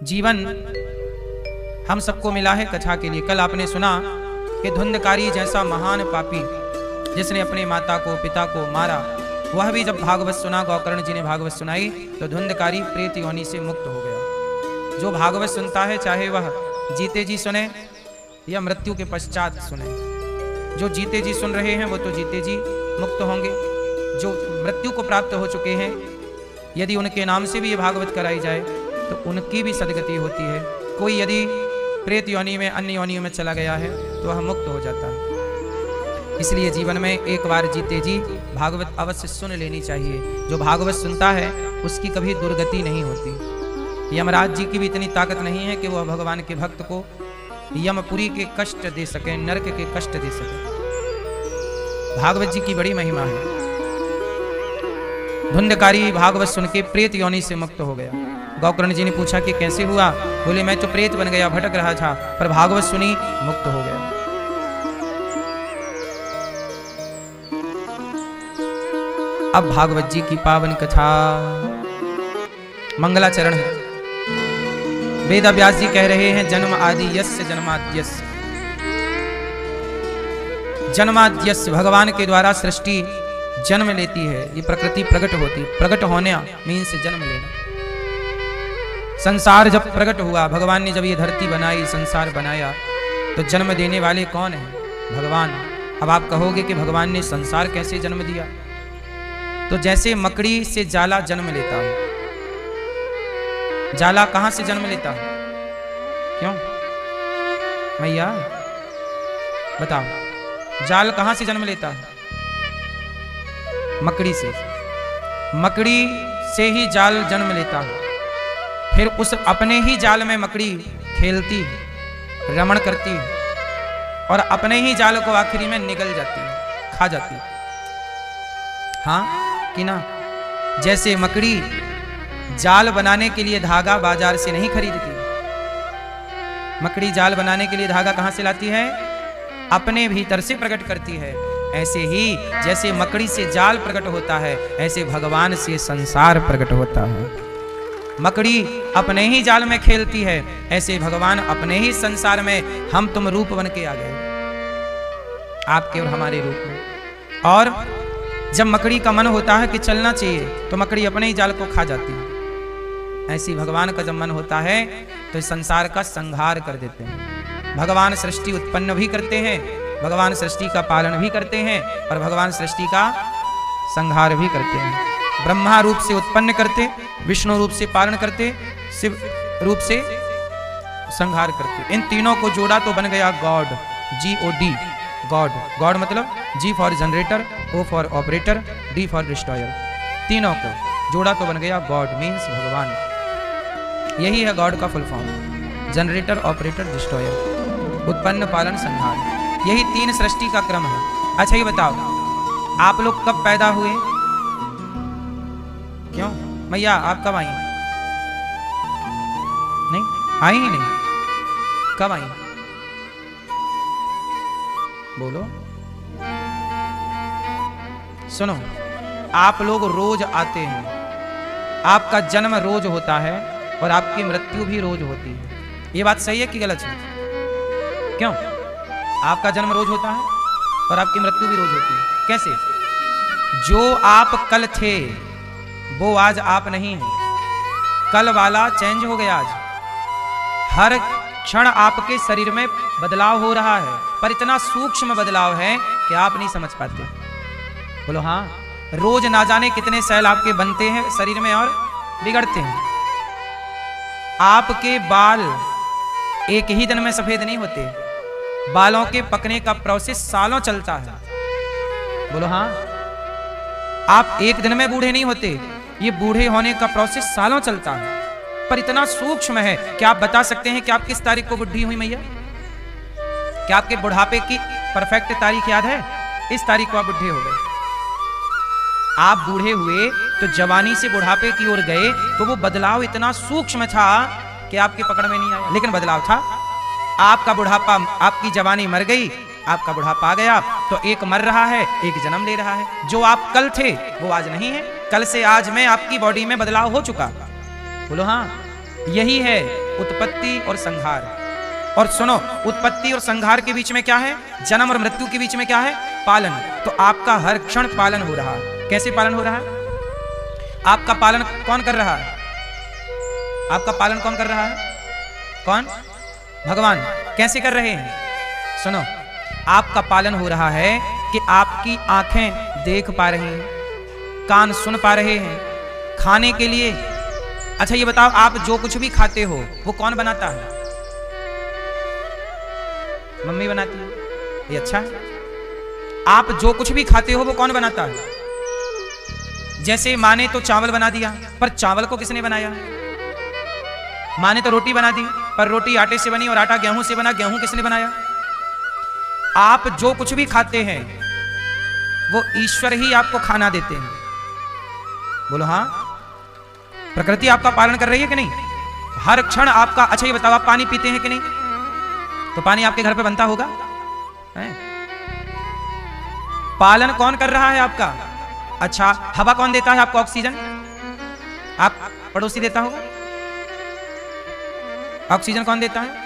जीवन हम सबको मिला है कथा के लिए। कल आपने सुना कि धुंधकारी जैसा महान पापी जिसने अपने माता को पिता को मारा, वह भी जब भागवत सुना, गौकर्ण जी ने भागवत सुनाई, तो धुंधकारी प्रेत योनि से मुक्त हो गया। जो भागवत सुनता है, चाहे वह जीते जी सुने या मृत्यु के पश्चात सुने, जो जीते जी सुन रहे हैं वो तो जीते जी मुक्त होंगे। जो मृत्यु को प्राप्त हो चुके हैं, यदि उनके नाम से भी ये भागवत कराई जाए तो उनकी भी सदगति होती है। कोई यदि प्रेत योनि में, अन्य योनियों में चला गया है तो वह मुक्त हो जाता है। इसलिए जीवन में एक बार जीते जी भागवत अवश्य सुन लेनी चाहिए। जो भागवत सुनता है उसकी कभी दुर्गति नहीं होती। यमराज जी की भी इतनी ताकत नहीं है कि वह भगवान के भक्त को यमपुरी के कष्ट दे सके, नरक के कष्ट दे सके। भागवत जी की बड़ी महिमा है। धुंधकारी भागवत सुन के प्रेत योनि से मुक्त हो गया। गौकर्ण जी ने पूछा कि कैसे हुआ? बोले मैं तो प्रेत बन गया, भटक रहा था, पर भागवत सुनी, मुक्त हो गया। अब भागवत जी की पावन कथा मंगलाचरण है। वेद व्यास जी कह रहे हैं, जन्म आदि यस्य जन्माद्यस्य। जन्माद्यस्य, भगवान के द्वारा सृष्टि जन्म लेती है, ये प्रकृति प्रकट होती। प्रकट होने मीन्स जन्म लेना। संसार जब प्रकट हुआ, भगवान ने जब ये धरती बनाई, संसार बनाया, तो जन्म देने वाले कौन है? भगवान। अब आप कहोगे कि भगवान ने संसार कैसे जन्म दिया? तो जैसे मकड़ी से जाला जन्म लेता है। जाला कहां से जन्म लेता है? क्यों भैया बताओ, जाल कहां से जन्म लेता है? मकड़ी से। मकड़ी से ही जाल जन्म लेता है। फिर उस अपने ही जाल में मकड़ी खेलती है, रमण करती है, और अपने ही जाल को आखिरी में निगल जाती है, खा जाती है। हाँ कि ना? जैसे मकड़ी जाल बनाने के लिए धागा बाजार से नहीं खरीदती। मकड़ी जाल बनाने के लिए धागा कहां से लाती है? अपने भीतर से प्रकट करती है। ऐसे ही जैसे मकड़ी से जाल प्रकट होता है, ऐसे भगवान से संसार प्रकट होता है। मकड़ी अपने ही जाल में खेलती है, ऐसे भगवान अपने ही संसार में हम तुम रूप बन के आ गए, आपके और हमारे रूप में। और जब मकड़ी का मन होता है कि चलना चाहिए, तो मकड़ी अपने ही जाल को खा जाती है। ऐसी भगवान का जब मन होता है तो संसार का संहार कर देते हैं। भगवान सृष्टि उत्पन्न भी करते हैं, भगवान सृष्टि का पालन भी करते हैं, और भगवान सृष्टि का संहार भी करते हैं। ब्रह्मा रूप से उत्पन्न करते, विष्णु रूप से पालन करते, शिव रूप से संहार करते। इन तीनों को जोड़ा तो बन गया गॉड, GOD, गॉड। गॉड मतलब G for generator, O for operator, D for destroyer. तीनों को जोड़ा तो बन गया गॉड, मीन्स भगवान। यही है गॉड का full form, generator, operator, destroyer, उत्पन्न, पालन, संहार। यही तीन सृष्टि का क्रम है। अच्छा ये बताओ, आप लोग कब पैदा हुए? क्यों मैया, आप कब आई? नहीं आई ही नहीं। कब आई? बोलो। सुनो, आप लोग रोज आते हैं, आपका जन्म रोज होता है, और आपकी मृत्यु भी रोज होती है। ये बात सही है कि गलत है? क्यों? आपका जन्म रोज होता है और आपकी मृत्यु भी रोज होती है। कैसे? जो आप कल थे वो आज आप नहीं हैं। कल वाला चेंज हो गया आज। हर क्षण आपके शरीर में बदलाव हो रहा है, पर इतना सूक्ष्म बदलाव है कि आप नहीं समझ पाते। बोलो हाँ। रोज ना जाने कितने सेल आपके बनते हैं शरीर में और बिगड़ते हैं। आपके बाल एक ही दिन में सफेद नहीं होते, बालों के पकने का प्रोसेस सालों चलता है। बोलो हाँ। आप एक दिन में बूढ़े नहीं होते, ये बूढ़े होने का प्रोसेस सालों चलता है, पर इतना सूक्ष्म है। क्या आप बता सकते हैं कि आप किस तारीख को बुढ़ी हुई मैया? क्या आपके बुढ़ापे की परफेक्ट तारीख याद है? इस तारीख को आप बुढ़े हो गए। आप बूढ़े हुए तो जवानी से बुढ़ापे की ओर गए, तो वो बदलाव इतना सूक्ष्म था कि आपके पकड़ में नहीं आया, लेकिन बदलाव था। आपका बुढ़ापा, आपकी जवानी मर गई, आपका बुढ़ापा आ गया, तो एक मर रहा है, एक जन्म ले रहा है। जो आप कल थे वो आज नहीं है, कल से आज में आपकी बॉडी में बदलाव हो चुका। बोलो हाँ। यही है उत्पत्ति और संहार। और सुनो, उत्पत्ति और संहार के बीच में क्या है? जन्म और मृत्यु के बीच में क्या है? पालन। तो आपका हर क्षण पालन हो रहा है। कैसे पालन हो रहा है? आपका पालन कौन कर रहा है? आपका पालन कौन कर रहा है? कौन? भगवान। कैसे कर रहे हैं? सुनो, आपका पालन हो रहा है कि आपकी आंखें देख पा रही हैं, कान सुन पा रहे हैं, खाने के लिए। अच्छा ये बताओ, आप जो कुछ भी खाते हो वो कौन बनाता है? मम्मी बनाती है। ये अच्छा है। आप जो कुछ भी खाते हो वो कौन बनाता है? जैसे माँ ने तो चावल बना दिया, पर चावल को किसने बनाया? माँ ने तो रोटी बना दी, पर रोटी आटे से बनी और आटा गेहूं से बना, गेहूं किसने बनाया? आप जो कुछ भी खाते हैं वो ईश्वर ही आपको खाना देते हैं। बोलो हाँ। प्रकृति आपका पालन कर रही है कि नहीं? हर क्षण आपका। अच्छा ये बताओ, आप पानी पीते हैं कि नहीं? तो पानी आपके घर पे बनता होगा है? पालन कौन कर रहा है आपका? अच्छा, हवा कौन देता है आपको? ऑक्सीजन आप पड़ोसी देता होगा। ऑक्सीजन कौन देता है?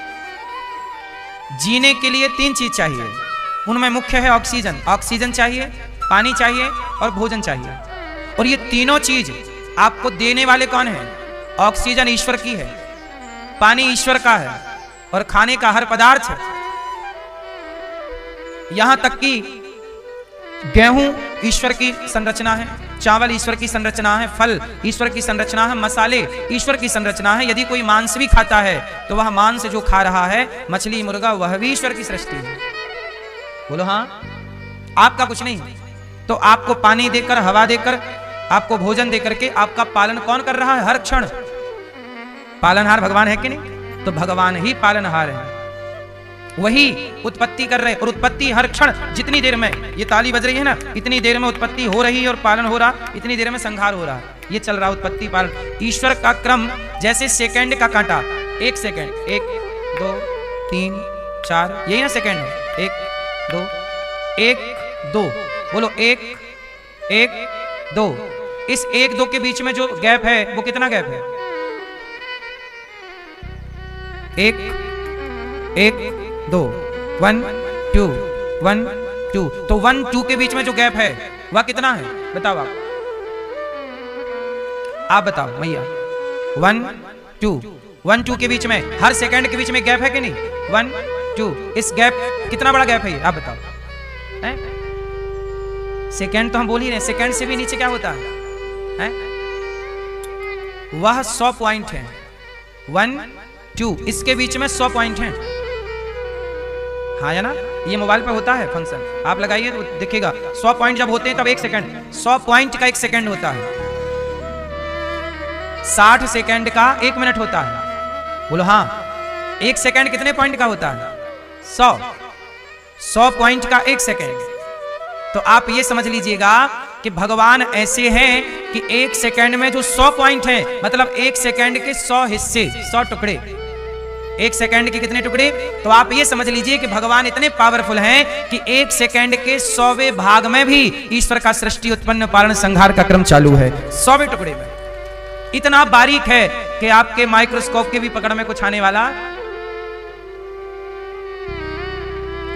जीने के लिए 3 चीज चाहिए, उनमें मुख्य है ऑक्सीजन। ऑक्सीजन चाहिए, पानी चाहिए और भोजन चाहिए। और ये तीनों चीज आपको देने वाले कौन है? ऑक्सीजन ईश्वर की है, पानी ईश्वर का है, और खाने का हर पदार्थ है। यहां तक कि गेहूं ईश्वर की संरचना है, चावल ईश्वर की संरचना है, फल ईश्वर की संरचना है, मसाले ईश्वर की संरचना है। यदि कोई मांस भी खाता है तो वह मांस जो खा रहा है, मछली मुर्गा, वह भी ईश्वर की सृष्टि है। बोलो हाँ। आपका कुछ नहीं। तो आपको पानी देकर, हवा देकर, आपको भोजन देकर के आपका पालन कौन कर रहा है? हर क्षण पालनहार भगवान है कि नहीं? तो भगवान ही पालनहार है, वही उत्पत्ति कर रहे। और उत्पत्ति हर क्षण, जितनी देर में ये ताली बज रही है ना, इतनी देर में उत्पत्ति हो रही है और पालन हो रहा, इतनी देर में संहार हो रहा। ये चल रहा उत्पत्ति पालन। ईश्वर का क्रम जैसे सेकंड का कांटा। 1 सेकंड, 1 2 3 4, यही ना सेकंड है? 1 2 1 2। बोलो 1 1 2। इस 1 2 के बीच में जो गैप है वो कितना गैप है? 1 1 2 1 2 1 2। तो 1 2 के बीच में जो गैप है वह कितना है? बताओ आप बताओ मैया। 1 2 1 2 के बीच में, हर सेकंड के बीच में गैप है कि नहीं? 1 2। इस गैप कितना बड़ा गैप है ये? आप बताओ। सेकंड तो हम बोल ही रहे, सेकंड से भी नीचे क्या होता है? वह 100 पॉइंट है। 1 2, इसके बीच में 100 पॉइंट हैं। हाँ या ना? ये मोबाइल पे होता है फंक्शन, आप लगाइए तो दिखेगा। 100 पॉइंट जब होते हैं तब 1 सेकंड, 100 पॉइंट का 1 सेकंड होता है। 60 सेकंड का 1 मिनट होता है। बोलो हाँ। 1 सेकंड कितने पॉइंट का होता है? 100। 100 पॉइंट का 1 सेकंड। तो आप ये समझ लीजिएगा कि भगवान ऐसे हैं कि 1 सेकंड में जो 100 पॉइंट हैं, मतलब 1 सेकंड के 100 हिस्से, 100 टुकड़े। 1 सेकंड के कितने टुकड़े? तो आप ये समझ लीजिए कि भगवान इतने पावरफुल हैं कि 1 सेकंड के 100वें भाग में भी ईश्वर का सृष्टि, उत्पन्न, पालन, संहार का क्रम चालू है। 100वें टुकड़े में इतना बारीक है कि आपके माइक्रोस्कोप के भी पकड़ में कुछ आने वाला।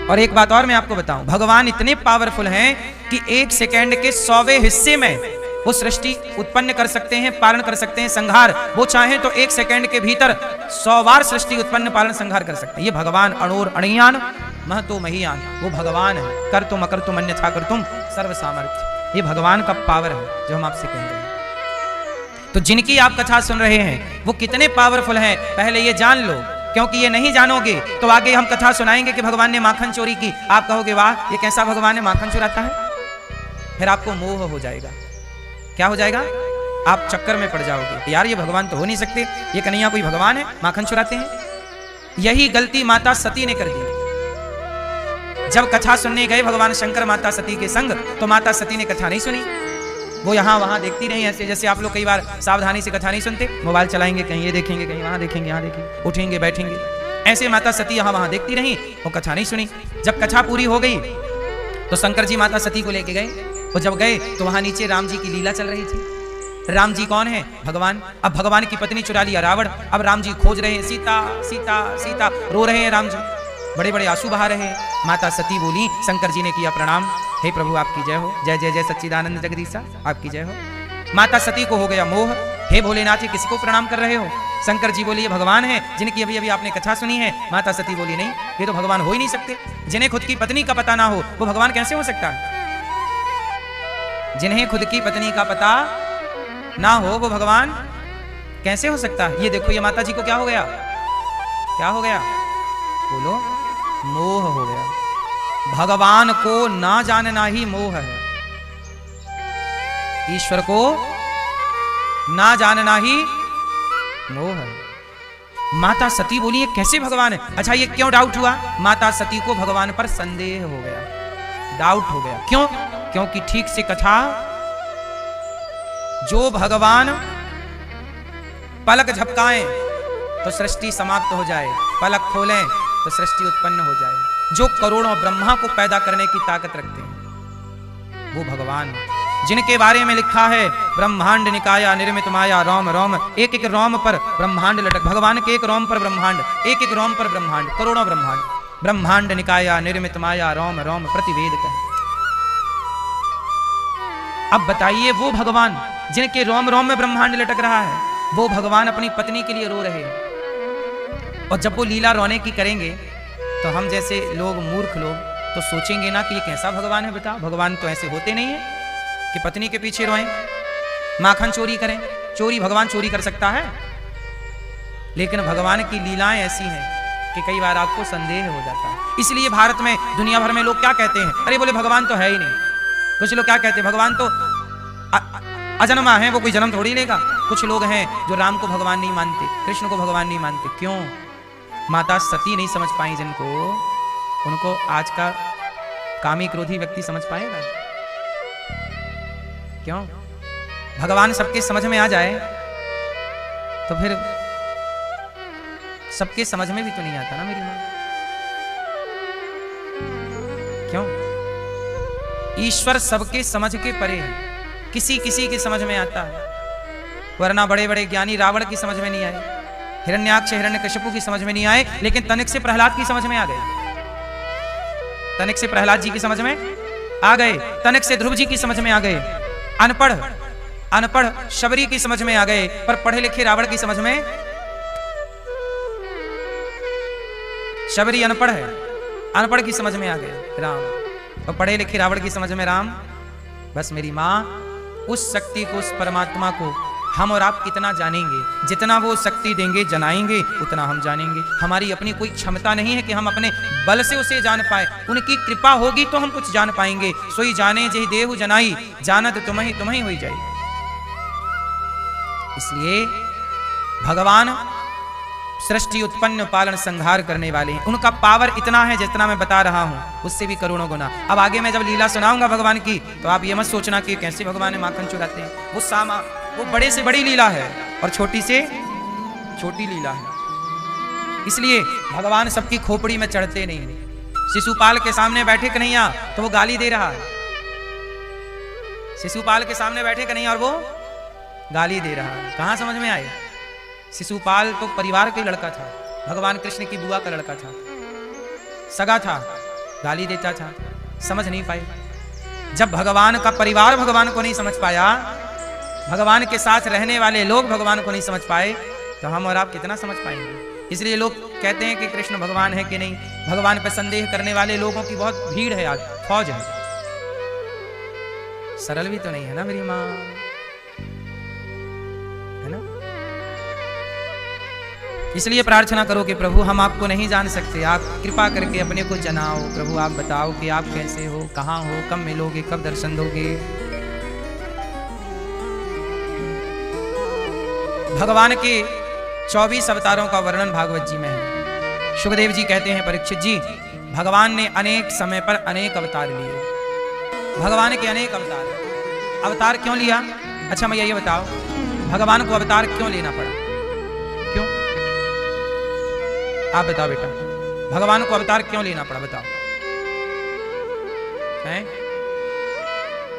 और एक बात और मैं आपको बताऊं, भगवान इतने पावरफुल हैं कि 1 सेकंड के 100वें हिस्से में वो सृष्टि उत्पन्न कर सकते हैं, पालन कर सकते हैं, संहार। वो चाहें तो 1 सेकंड के भीतर 100 बार सृष्टि, उत्पन्न, पालन, संहार कर सकते हैं। ये भगवान अणोर अणियान महतो महियान, वो भगवान है। कर तुम अकर तुम अन्यथा कर तुम सर्व सामर्थ्य। ये भगवान का पावर है जो हम आपसे कह रहे हैं। तो जिनकी आप कथा सुन रहे हैं वो कितने पावरफुल हैं, पहले ये जान लो। क्योंकि ये नहीं जानोगे तो आगे हम कथा सुनाएंगे कि भगवान ने माखन चोरी की, आप कहोगे वाह ये कैसा भगवान है, माखन चुराता है। फिर आपको मोह हो जाएगा। क्या हो जाएगा? आप चक्कर में पड़ जाओगे, यार ये भगवान तो हो नहीं सकते, ये कन्हैया कोई भगवान है, माखन चुराते हैं। यही गलती माता सती ने कर दी। जब कथा सुनने गए भगवान शंकर माता सती के संग, तो माता सती ने कथा नहीं सुनी। वो यहाँ वहां देखती रही, ऐसे जैसे आप लोग कई बार सावधानी से कथा नहीं सुनते, मोबाइल चलाएंगे, कहीं ये देखेंगे, कहीं वहां देखेंगे, यहाँ देखेंगे, उठेंगे बैठेंगे। ऐसे माता सती यहाँ वहां देखती रही, वो कथा नहीं सुनी। जब कथा पूरी हो गई तो शंकर जी माता सती को लेके गए। और जब गए तो वहां नीचे राम जी की लीला चल रही थी। राम जी कौन है? भगवान। अब भगवान की पत्नी चुरा लिया रावण। अब राम जी खोज रहे हैं, सीता सीता सीता, रो रहे हैं राम जी, बड़े बड़े आंसू बहा रहे हैं। माता सती बोली, शंकर जी ने किया प्रणाम, हे प्रभु आपकी जय हो, जय जय जय सच्चिदानंद जगदीशा, आपकी जय हो। माता सती को हो गया मोह, हे भोलेनाथ किसी को प्रणाम कर रहे हो? शंकर जी बोली, ये भगवान है जिनकी अभी अभी आपने कथा सुनी है। माता सती बोली, नहीं, ये तो भगवान हो ही नहीं सकते। जिन्हें खुद की पत्नी का पता ना हो वो भगवान कैसे हो सकता है? जिन्हें खुद की पत्नी का पता ना हो वो भगवान कैसे हो सकता है? ये देखो, ये माता जी को क्या हो गया? क्या हो गया? बोलो, मोह हो गया। भगवान को ना जानना ही मोह है, ईश्वर को ना जानना ही मोह है। माता सती बोली, ये कैसे भगवान है? अच्छा, ये क्यों डाउट हुआ? माता सती को भगवान पर संदेह हो गया, डाउट हो गया। क्यों? क्योंकि ठीक से कथा, जो भगवान पलक झपकाएं तो सृष्टि समाप्त हो जाए, पलक खोलें तो सृष्टि उत्पन्न हो जाए, जो करोड़ों ब्रह्मा को पैदा करने की ताकत रखते हैं वो भगवान, जिनके बारे में लिखा है ब्रह्मांड निकाया निर्मित माया रोम रोम, एक एक रोम पर ब्रह्मांड लटक। भगवान के एक रोम पर ब्रह्मांड, एक एक रोम पर ब्रह्मांड, करोड़ों ब्रह्मांड। ब्रह्मांड निकाया निर्मित माया रोम रोम प्रतिवेद कहे। अब बताइए, वो भगवान जिनके रोम रोम में ब्रह्मांड लटक रहा है, वो भगवान अपनी पत्नी के लिए रो रहे हैं। और जब वो लीला रोने की करेंगे तो हम जैसे लोग, मूर्ख लोग, तो सोचेंगे ना कि ये कैसा भगवान है? बताओ, भगवान तो ऐसे होते नहीं है कि पत्नी के पीछे रोएं, माखन चोरी करें। चोरी भगवान चोरी कर सकता है? लेकिन भगवान की लीलाएं ऐसी हैं कि कई बार आपको संदेह हो जाता है। इसलिए भारत में, दुनिया भर में लोग क्या कहते हैं? अरे बोले भगवान तो है ही नहीं। कुछ लोग क्या कहते हैं? भगवान तो अजन्मा है, वो कोई जन्म थोड़ी लेगा। कुछ लोग हैं जो राम को भगवान नहीं मानते, कृष्ण को भगवान नहीं मानते। क्यों? माता सती नहीं समझ पाई जिनको, उनको आज का कामी क्रोधी व्यक्ति समझ पाएगा? क्यों? भगवान सबके समझ में आ जाए तो फिर सबके समझ में भी तो नहीं आता ना मेरी मां। क्यों? ईश्वर सबके समझ के परे है, किसी किसी की समझ में आता है। वरना बड़े बड़े ज्ञानी रावण की समझ में नहीं आए, हिरण्याक्ष हिरण्यकशिपु की समझ में नहीं आए, लेकिन तनिक से प्रहलाद की समझ में आ गए। तनिक से प्रहलाद जी की समझ में आ गए, तनिक से ध्रुव जी की समझ में आ गए। अनपढ़ शबरी की समझ में आ गए, पर पढ़े लिखे रावण की समझ में, शबरी अनपढ़ है, अनपढ़ की समझ में आ गए राम, और पढ़े लिखे रावण की समझ में राम। बस मेरी मां, उस शक्ति को, उस परमात्मा को हम और आप कितना जानेंगे, जितना वो शक्ति देंगे जनाएंगे उतना हम जानेंगे। हमारी अपनी कोई क्षमता नहीं है कि हम अपने बल से उसे जान पाए। उनकी कृपा होगी तो हम कुछ जान पाएंगे। सोई जाने जही देहु जनाई, जानत तुम्हें हुई जाए। इसलिए भगवान सृष्टि उत्पन्न पालन संहार करने वाले हैं। उनका पावर इतना है जितना मैं बता रहा हूं, उससे भी करोड़ों गुना। अब आगे मैं जब लीला सुनाऊंगा भगवान की, तो आप ये मत सोचना कि कैसे भगवान है माखन चुराते हैं। वो बड़े से बड़ी लीला है और छोटी से छोटी लीला है। इसलिए भगवान सबकी खोपड़ी में चढ़ते नहीं। शिशुपाल के सामने बैठे कन्हैया तो वो गाली दे रहा है, शिशुपाल के सामने बैठे कन्हैया और वो गाली दे रहा है। कहां समझ में आए? शिशुपाल तो परिवार का लड़का था, भगवान कृष्ण की बुआ का लड़का था, सगा था, गाली देता था, समझ नहीं पाए। जब भगवान का परिवार भगवान को नहीं समझ पाया, भगवान के साथ रहने वाले लोग भगवान को नहीं समझ पाए, तो हम और आप कितना समझ पाएंगे? इसलिए लोग कहते हैं कि कृष्ण भगवान है कि नहीं। भगवान पर संदेह करने वाले लोगों की बहुत भीड़ है, आज फौज है। सरल भी तो नहीं है ना मेरी मां, है ना? इसलिए प्रार्थना करो कि प्रभु हम आपको नहीं जान सकते, आप कृपा करके अपने को जनाओ। प्रभु आप बताओ कि आप कैसे हो, कहाँ हो, कब मिलोगे, कब दर्शन दोगे। भगवान के 24 अवतारों का वर्णन भागवत जी में है। सुखदेव जी कहते हैं, परीक्षित जी, भगवान ने अनेक समय पर अनेक अवतार लिए। भगवान के अनेक अवतार क्यों लिया? अच्छा मैं ये बताओ, भगवान को अवतार क्यों लेना पड़ा? क्यों? आप बताओ बेटा, भगवान को अवतार क्यों लेना पड़ा? बताओ हैं?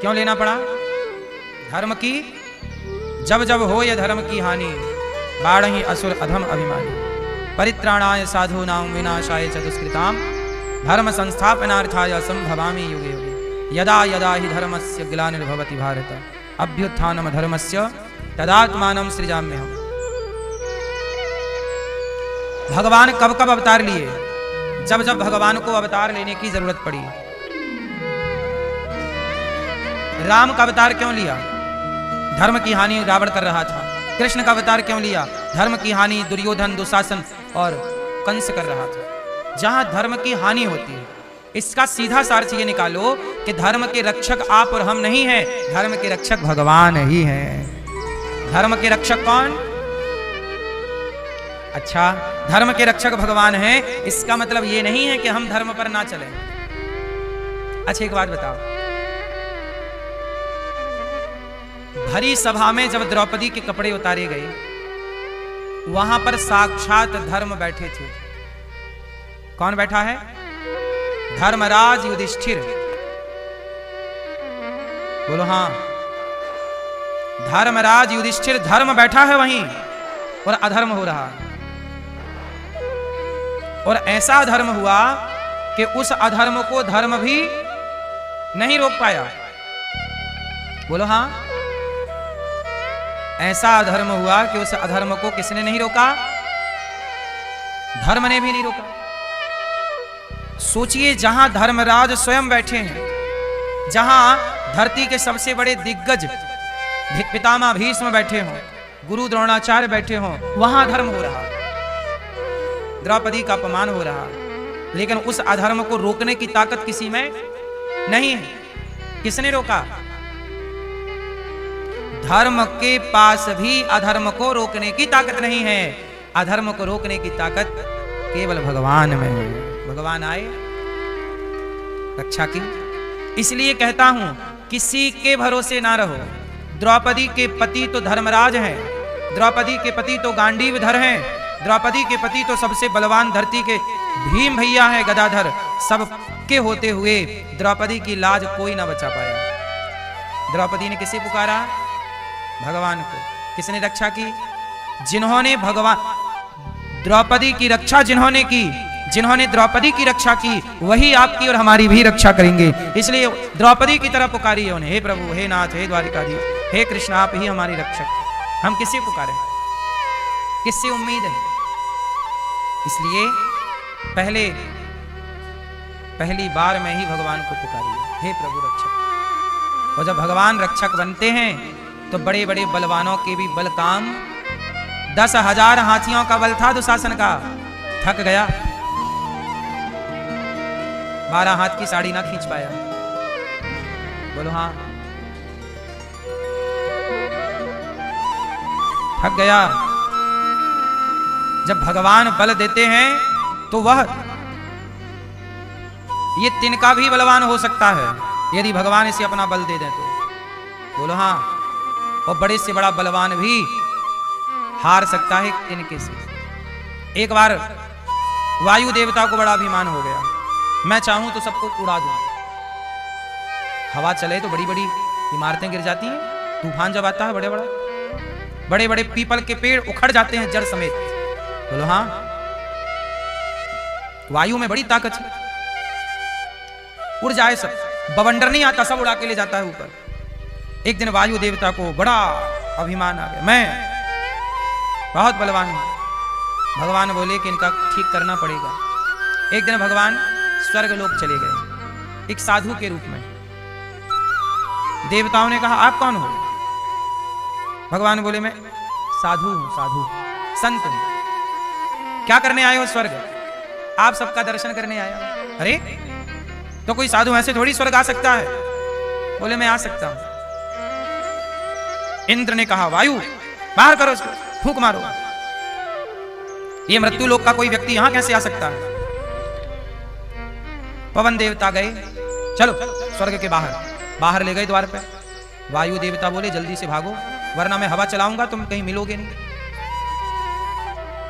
क्यों लेना पड़ा? धर्म की जब जब हो ये धर्म की हानि, बाढ़हि असुर अधम अभिमानी। परित्राणाय साधूनां विनाशाय च दुष्कृतां, धर्म संस्थापनार्थाय संभवामि युगे युगे। यदा यदा हि धर्मस्य ग्लानिर्भवति भारत, अभ्युत्थानम धर्मस्य तदात्मानं सृजाम्यहम्। भगवान कब कब अवतार लिए? जब जब भगवान को अवतार लेने की जरूरत पड़ी। राम का अवतार क्यों लिया? धर्म की हानि रावण कर रहा था। कृष्ण का अवतार क्यों लिया? धर्म की हानि दुर्योधन, दुशासन और कंस कर रहा था। जहां धर्म की हानि होती है, इसका सीधा सार ये निकालो कि धर्म के रक्षक आप और हम नहीं हैं, धर्म के रक्षक भगवान ही हैं। धर्म के रक्षक कौन? अच्छा, धर्म के रक्षक भगवान हैं, इसका मतलब ये नहीं है कि हम धर्म पर ना चलें। अच्छा, एक बात बताओ, भरी सभा में जब द्रौपदी के कपड़े उतारे गए, वहां पर साक्षात धर्म बैठे थे। कौन बैठा है? धर्मराज युधिष्ठिर। बोलो हाँ, धर्मराज युधिष्ठिर, धर्म बैठा है वहीं और अधर्म हो रहा है। और ऐसा अधर्म हुआ कि उस अधर्म को धर्म भी नहीं रोक पाया। बोलो हाँ, ऐसा अधर्म हुआ कि उस अधर्म को किसने नहीं रोका? धर्म ने भी नहीं रोका। सोचिए, जहां धर्मराज स्वयं बैठे हैं, जहां धरती के सबसे बड़े दिग्गज पितामह भीष्म बैठे हों, गुरु द्रोणाचार्य बैठे हों, वहां धर्म हो रहा, द्रौपदी का अपमान हो रहा, लेकिन उस अधर्म को रोकने की ताकत किसी में नहीं है। किसने रोका? धर्म के पास भी अधर्म को रोकने की ताकत नहीं है। अधर्म को रोकने की ताकत केवल भगवान में है। भगवान आए, रक्षा की। इसलिए कहता हूं, किसी के भरोसे ना रहो। द्रौपदी के पति तो धर्मराज हैं, द्रौपदी के पति तो गांडीवधर हैं, द्रौपदी के पति तो सबसे बलवान धरती के भीम भैया हैं, गदाधर। सब के होते हुए द्रौपदी की लाज कोई ना बचा पाया। द्रौपदी ने किसे पुकारा? भगवान को। किसने रक्षा की? जिन्होंने भगवान द्रौपदी की रक्षा जिन्होंने द्रौपदी की रक्षा की, वही आपकी और हमारी भी रक्षा करेंगे। इसलिए द्रौपदी की तरफ पुकारी है उन्हें, हे प्रभु, हे नाथ, हे द्वारिकाधीश, हे कृष्ण, आप ही हमारी रक्षक। हम किसे पुकारें? किससे उम्मीद है? इसलिए पहली बार में ही भगवान को पुकारिए, हे प्रभु रक्षक। और जब भगवान रक्षक बनते हैं तो बड़े बड़े बलवानों के भी बल काम, 10,000 हाथियों का बल था दुशासन का, थक गया, 12 हाथ की साड़ी ना खींच पाया। बोलो हाँ, थक गया। जब भगवान बल देते हैं तो वह ये तिनका भी बलवान हो सकता है, यदि भगवान इसे अपना बल दे दें तो। बोलो हाँ, और बड़े से बड़ा बलवान भी हार सकता है तिनके से। एक बार वायु देवता को बड़ा अभिमान हो गया, मैं चाहूं तो सबको उड़ा दूं। हवा चले तो बड़ी बड़ी इमारतें गिर जाती हैं, तूफान जब आता है बड़े बड़े पीपल के पेड़ उखड़ जाते हैं जड़ समेत। बोलो हाँ, वायु में बड़ी ताकत है, उड़ जाए सब, बवंडर नहीं आता, सब उड़ा के ले जाता है ऊपर। एक दिन वायु देवता को बड़ा अभिमान आ गया, मैं बहुत बलवान हूं। भगवान बोले कि इनका ठीक करना पड़ेगा। एक दिन भगवान स्वर्ग लोक चले गए, एक साधु के रूप में। देवताओं ने कहा, आप कौन हो? भगवान बोले, मैं साधु हूं, साधु संत हूं। क्या करने आए हो स्वर्ग? आप सबका दर्शन करने आया। अरे तो कोई साधु ऐसे थोड़ी स्वर्ग आ सकता है? बोले, मैं आ सकता हूं। इंद्र ने कहा, वायु बाहर करो इसको, फूंक मारो, ये मृत्यु लोक का कोई व्यक्ति यहां कैसे आ सकता है? पवन देवता गए, चलो स्वर्ग के बाहर ले गए द्वार पे। वायु देवता बोले, जल्दी से भागो वरना मैं हवा चलाऊंगा, तुम कहीं मिलोगे नहीं।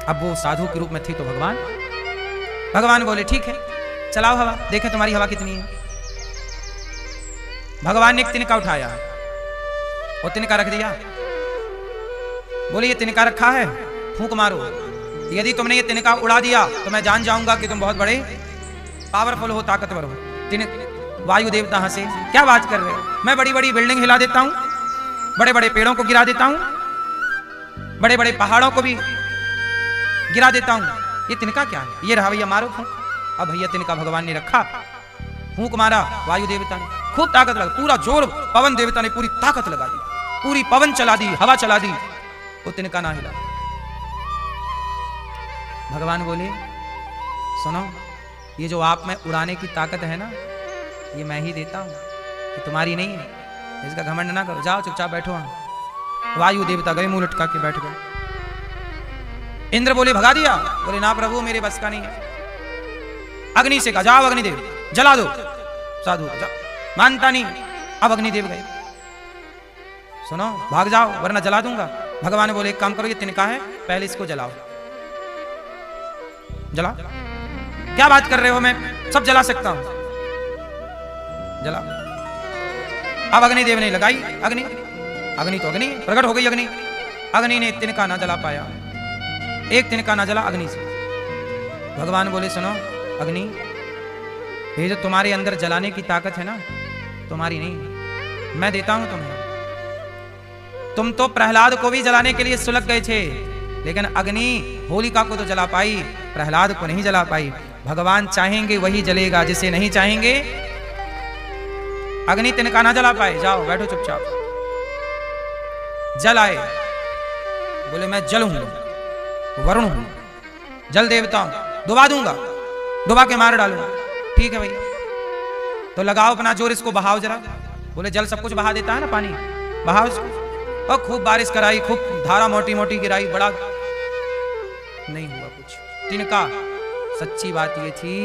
अब वो साधु के रूप में थे तो भगवान बोले, ठीक है चलाओ हवा, देखें तुम्हारी हवा कितनी है। भगवान ने एक तिनका उठाया और तिनका रख दिया, बोले ये तिनका रखा है, फूंक मारो, यदि तुमने ये तिनका उड़ा दिया तो मैं जान जाऊंगा कि तुम बहुत बड़े पावरफुल हो, ताकतवर हो। वायु देवता हंसे, क्या बात कर रहे हो, मैं बड़ी बड़ी बिल्डिंग हिला देता हूं, बड़े बड़े पेड़ों को गिरा देता हूं, बड़े बड़े पहाड़ों को भी गिरा देता हूं, ये तिनका क्या है, ये रहा भैया मारो फूंक। अब भैया तिनका भगवान ने रखा, फूंक मारा, वायु देवता ने खूब ताकत लगा, पूरा जोर, पवन देवता ने पूरी ताकत लगा दी, पूरी पवन चला दी, हवा चला दी, वो तिनका ना हिला। भगवान बोले सुनो, ये जो आप में उड़ाने की ताकत है ना, ये मैं ही देता हूं, ये तुम्हारी नहीं है, इसका घमंड ना करो, जाओ चुपचाप बैठो वहां। वायु देवता गए, मुंह लटका के बैठ गए। इंद्र बोले भगा दिया, बोले ना प्रभु मेरे बस का नहीं है। अग्नि से कहा जाओ अग्निदेव जला दो, साधु मानता नहीं, अब अग्निदेव गए, सुनो भाग जाओ वरना जला दूंगा। भगवान बोले एक काम करो, ये तिनका है, पहले इसको जलाओ। जला, क्या बात कर रहे हो, मैं सब जला सकता हूं, जला। अब अग्निदेव ने लगाई अग्नि, अग्नि तो अग्नि प्रकट हो गई, अग्नि, अग्नि ने तिनका ना जला पाया, एक तिनका ना जला अग्नि से। भगवान बोले सुनो अग्नि, ये जो तुम्हारे अंदर जलाने की ताकत है ना, तुम्हारी नहीं, मैं देता हूं तुम्हें। तुम तो प्रहलाद को भी जलाने के लिए सुलग गए थे, लेकिन अग्नि होलिका को तो जला पाई, प्रहलाद को नहीं जला पाई। भगवान चाहेंगे वही जलेगा, जिसे नहीं चाहेंगे अग्नि तिनका ना जला पाए। जाओ बैठो चुपचाप। जल आए, बोले मैं जल हूं, वरुण हूं, जल देवता हूं, डुबा दूंगा, डुबा के मार डालूंगा। ठीक है भैया, तो लगाओ अपना जोर, इसको बहाओ जरा। बोले जल सब कुछ बहा देता है ना, पानी बहाओ इसको। और खूब बारिश कराई, खूब धारा मोटी मोटी गिराई, बड़ा नहीं हुआ कुछ। तिनका सच्ची बात ये थी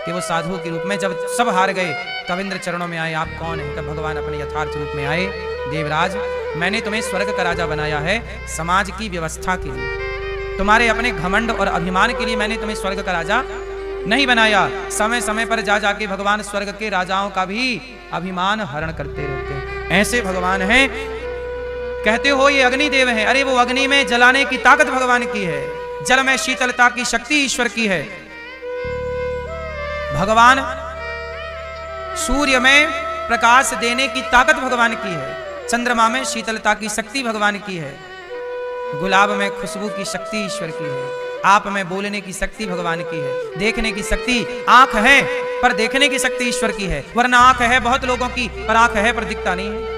कि वो साधु के रूप में जब सब हार गए तब इंद्र चरणों में आए, आप कौन है? तब भगवान अपने यथार्थ रूप में आए, देवराज मैंने तुम्हें स्वर्ग का राजा बनाया है समाज की व्यवस्था के लिए, तुम्हारे अपने घमंड और अभिमान के लिए मैंने तुम्हें स्वर्ग का राजा नहीं बनाया। समय समय पर जा जाके भगवान स्वर्ग के राजाओं का भी अभिमान हरण करते रहते हैं। ऐसे भगवान हैं, कहते हो ये अग्निदेव है, अरे वो अग्नि में जलाने की ताकत भगवान की है, जल में शीतलता की शक्ति ईश्वर की है। भगवान सूर्य में प्रकाश देने की ताकत भगवान की है, चंद्रमा में शीतलता की शक्ति भगवान की है, गुलाब में खुशबू की शक्ति ईश्वर की है, आप में बोलने की शक्ति भगवान की है, देखने की शक्ति, आंख है पर देखने की शक्ति ईश्वर की है, वरना आंख है बहुत लोगों की पर आंख है पर दिखता नहीं है।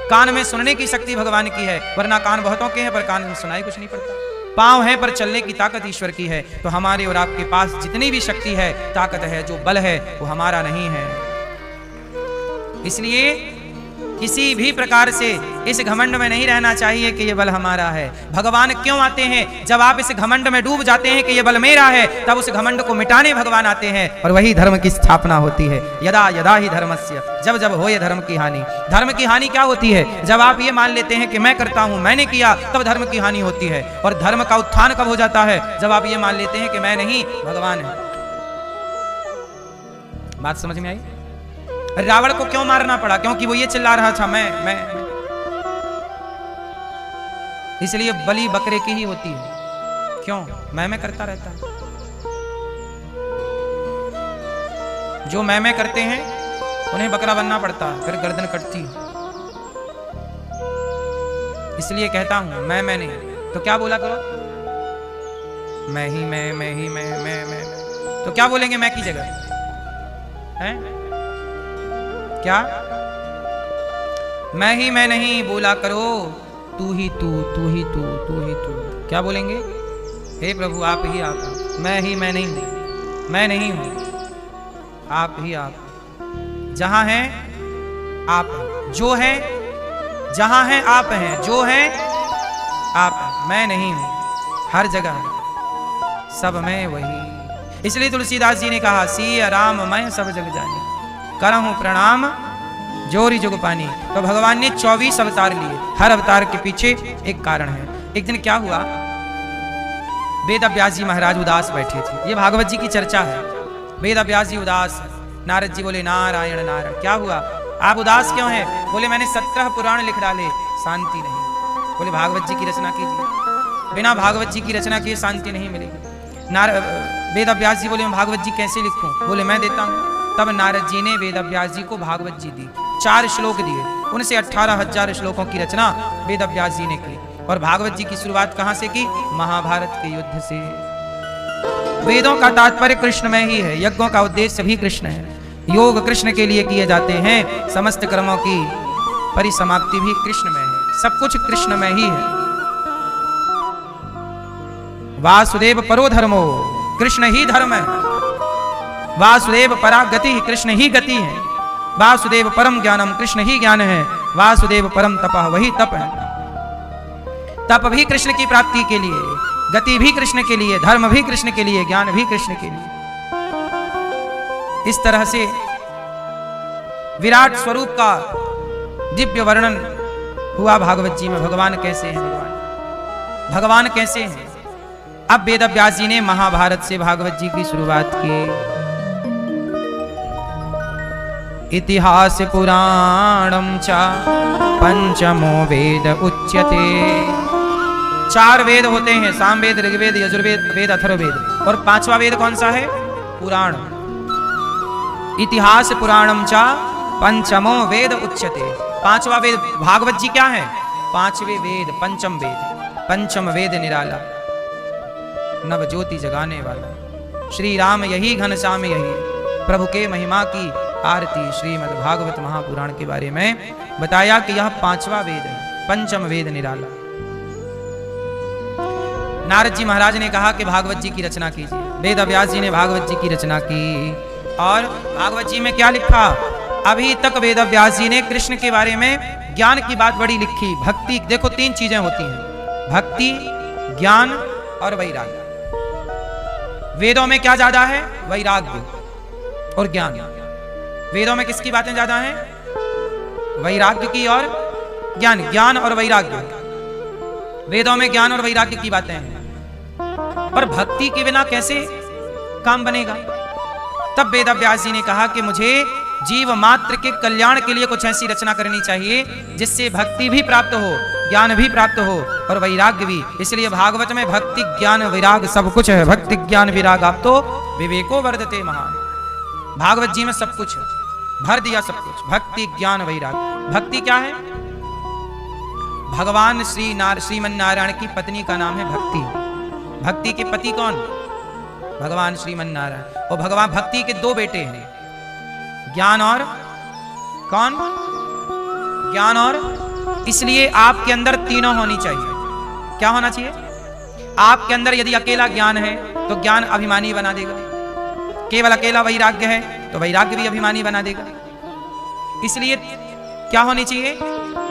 कान में सुनने की शक्ति भगवान की है, वरना कान बहुतों के हैं पर कान में सुनाई कुछ नहीं पड़ता। पांव है पर चलने की ताकत ईश्वर की है। तो हमारे और आपके पास जितनी भी शक्ति है, ताकत है, जो बल है वो हमारा नहीं है। इसलिए किसी भी प्रकार से इस घमंड में नहीं रहना चाहिए कि ये बल हमारा है। भगवान क्यों आते हैं? जब आप इस घमंड में डूब जाते हैं कि ये बल मेरा है, तब उस घमंड को मिटाने भगवान आते हैं और वही धर्म की स्थापना होती है। यदा यदा ही धर्मस्य, जब जब हो ये धर्म की हानि। धर्म की हानि क्या होती है? जब आप ये मान लेते हैं कि मैं करता हूं, मैंने किया, तब धर्म की हानि होती है। और धर्म का उत्थान कब हो जाता है? जब आप ये मान लेते हैं कि मैं नहीं, भगवान है। बात समझ में आई? रावण को क्यों मारना पड़ा? क्योंकि वो ये चिल्ला रहा था मैं। इसलिए बलि बकरे की ही होती है। क्यों? मैं करता रहता है। जो मैं करते हैं उन्हें बकरा बनना पड़ता है, फिर गर्दन कटती है। इसलिए कहता हूं मैं नहीं। तो क्या बोला करो? मैं ही मैं। तो क्या बोलेंगे मैं की जगह? हैं? क्या? मैं ही मैं नहीं बोला करो, तू ही तू, तू ही तू, तू ही तू। क्या बोलेंगे? हे प्रभु आप ही आप। मैं ही मैं नहीं हूं, मैं नहीं हूं, आप ही आप। जहां है आप हैं, जो है जहां है आप हैं, जो है आप हैं। मैं नहीं हूं, हर जगह सब मैं वही। इसलिए तुलसीदास जी ने कहा सिया राम मैं सब जग जानी, करहूं प्रणाम जोरी जुग पानी। तो भगवान ने 24 अवतार लिए, हर अवतार के पीछे एक कारण है। एक दिन क्या हुआ, वेद व्यास जी महाराज उदास बैठे थे। ये भागवत जी की चर्चा है। वेद व्यास जी उदास, नारद जी बोले नारायण नारायण। क्या हुआ, आप उदास क्यों हैं? बोले मैंने 17 पुराण लिख डाले, शांति नहीं। बोले भागवत जी की रचना कीजिए। बिना भागवत जी की रचना किए शांति नहीं मिलेगी। वेद व्यास जी बोले मैं भागवत जी कैसे लिखूं? बोले मैं देता हूं। तब नारद जी ने वेद व्यास जी को भागवत जी दी, 4 श्लोक दिए। उनसे 18,000 श्लोकों की रचना वेद व्यास जी ने की। और भागवत जी की शुरुआत कहां से की? महाभारत के युद्ध से। वेदों का तात्पर्य कृष्णमय ही है, यज्ञों का उद्देश्य भी कृष्ण है, योग कृष्ण के लिए किए जाते हैं, समस्त कर्मों की परिसमाप्ति भी कृष्णमय है, सब कुछ कृष्णमय ही है। वासुदेव परो धर्मो, कृष्ण ही धर्म है। वासुदेव परा गति, कृष्ण ही गति है। वासुदेव परम ज्ञानम, कृष्ण ही ज्ञान है। वासुदेव परम तपः, वही तप है। तप भी कृष्ण की प्राप्ति के लिए, गति भी कृष्ण के लिए, धर्म भी कृष्ण के लिए, ज्ञान भी कृष्ण के लिए। इस तरह से विराट स्वरूप का दिव्य वर्णन हुआ भागवत जी में। भगवान कैसे हैं? भगवान कैसे हैं? अब वेद व्यास जी ने महाभारत से भागवत जी की शुरुआत की। इतिहास पुराणम च पंचमो वेद उच्यते। 4 वेद होते हैं, सामवेद, ऋग्वेद, यजुर्वेद, वेद, अथर्ववेद। और 5वां वेद कौन सा है? पुराण। इतिहास पुराणम च पंचमो वेद उच्यते। 5वां वेद भागवत जी क्या है? 5वें वेद, पंचम वेद। पंचम वेद निराला, नव ज्योति जगाने वाला। श्री राम यही, घनश्याम यही, प्रभु के महिमा की आरती। श्रीमद् भागवत महापुराण के बारे में बताया कि यह 5वां वेद है, पंचम वेद निराला। नारद जी महाराज ने कहा कि भागवत जी की रचना कीजिए। वेद व्यास जी ने भागवत जी की रचना की। और भागवत जी में क्या लिखा? अभी तक वेद व्यास जी ने कृष्ण के बारे में ज्ञान की बात बड़ी लिखी। भक्ति, देखो 3 चीजें होती हैं, भक्ति, ज्ञान और वैराग्य। वेदों में क्या ज्यादा है? वैराग्य और ज्ञान। वेदों में किसकी बातें ज्यादा हैं? वैराग्य की और ज्ञान। ज्ञान और वैराग्य, वेदों में ज्ञान और वैराग्य की बातें हैं। पर भक्ति के बिना कैसे काम बनेगा? तब वेद व्यास जी ने कहा कि मुझे जीव मात्र के कल्याण के लिए कुछ ऐसी रचना करनी चाहिए जिससे भक्ति भी प्राप्त हो, ज्ञान भी प्राप्त हो और वैराग्य भी। इसलिए भागवत में भक्ति, ज्ञान, वैराग सब कुछ है। भक्ति, ज्ञान, वैराग, आप तो विवेको वर्धते महान। भागवत जी में सब कुछ है, भर दिया सब कुछ। भक्ति, ज्ञान, वैराग। भक्ति क्या है? भगवान श्रीमन नारायण की पत्नी का नाम है भक्ति। भक्ति के पति कौन? भगवान श्रीमन नारायण। और भगवान भक्ति के 2 बेटे हैं, ज्ञान और कौन? ज्ञान और। इसलिए आपके अंदर तीनों होनी चाहिए। क्या होना चाहिए? आपके अंदर यदि अकेला ज्ञान है तो ज्ञान अभिमानी बना देगा, केवल अकेला वैराग्य है तो वैराग्य भी अभिमानी बना देगा। इसलिए क्या होनी चाहिए?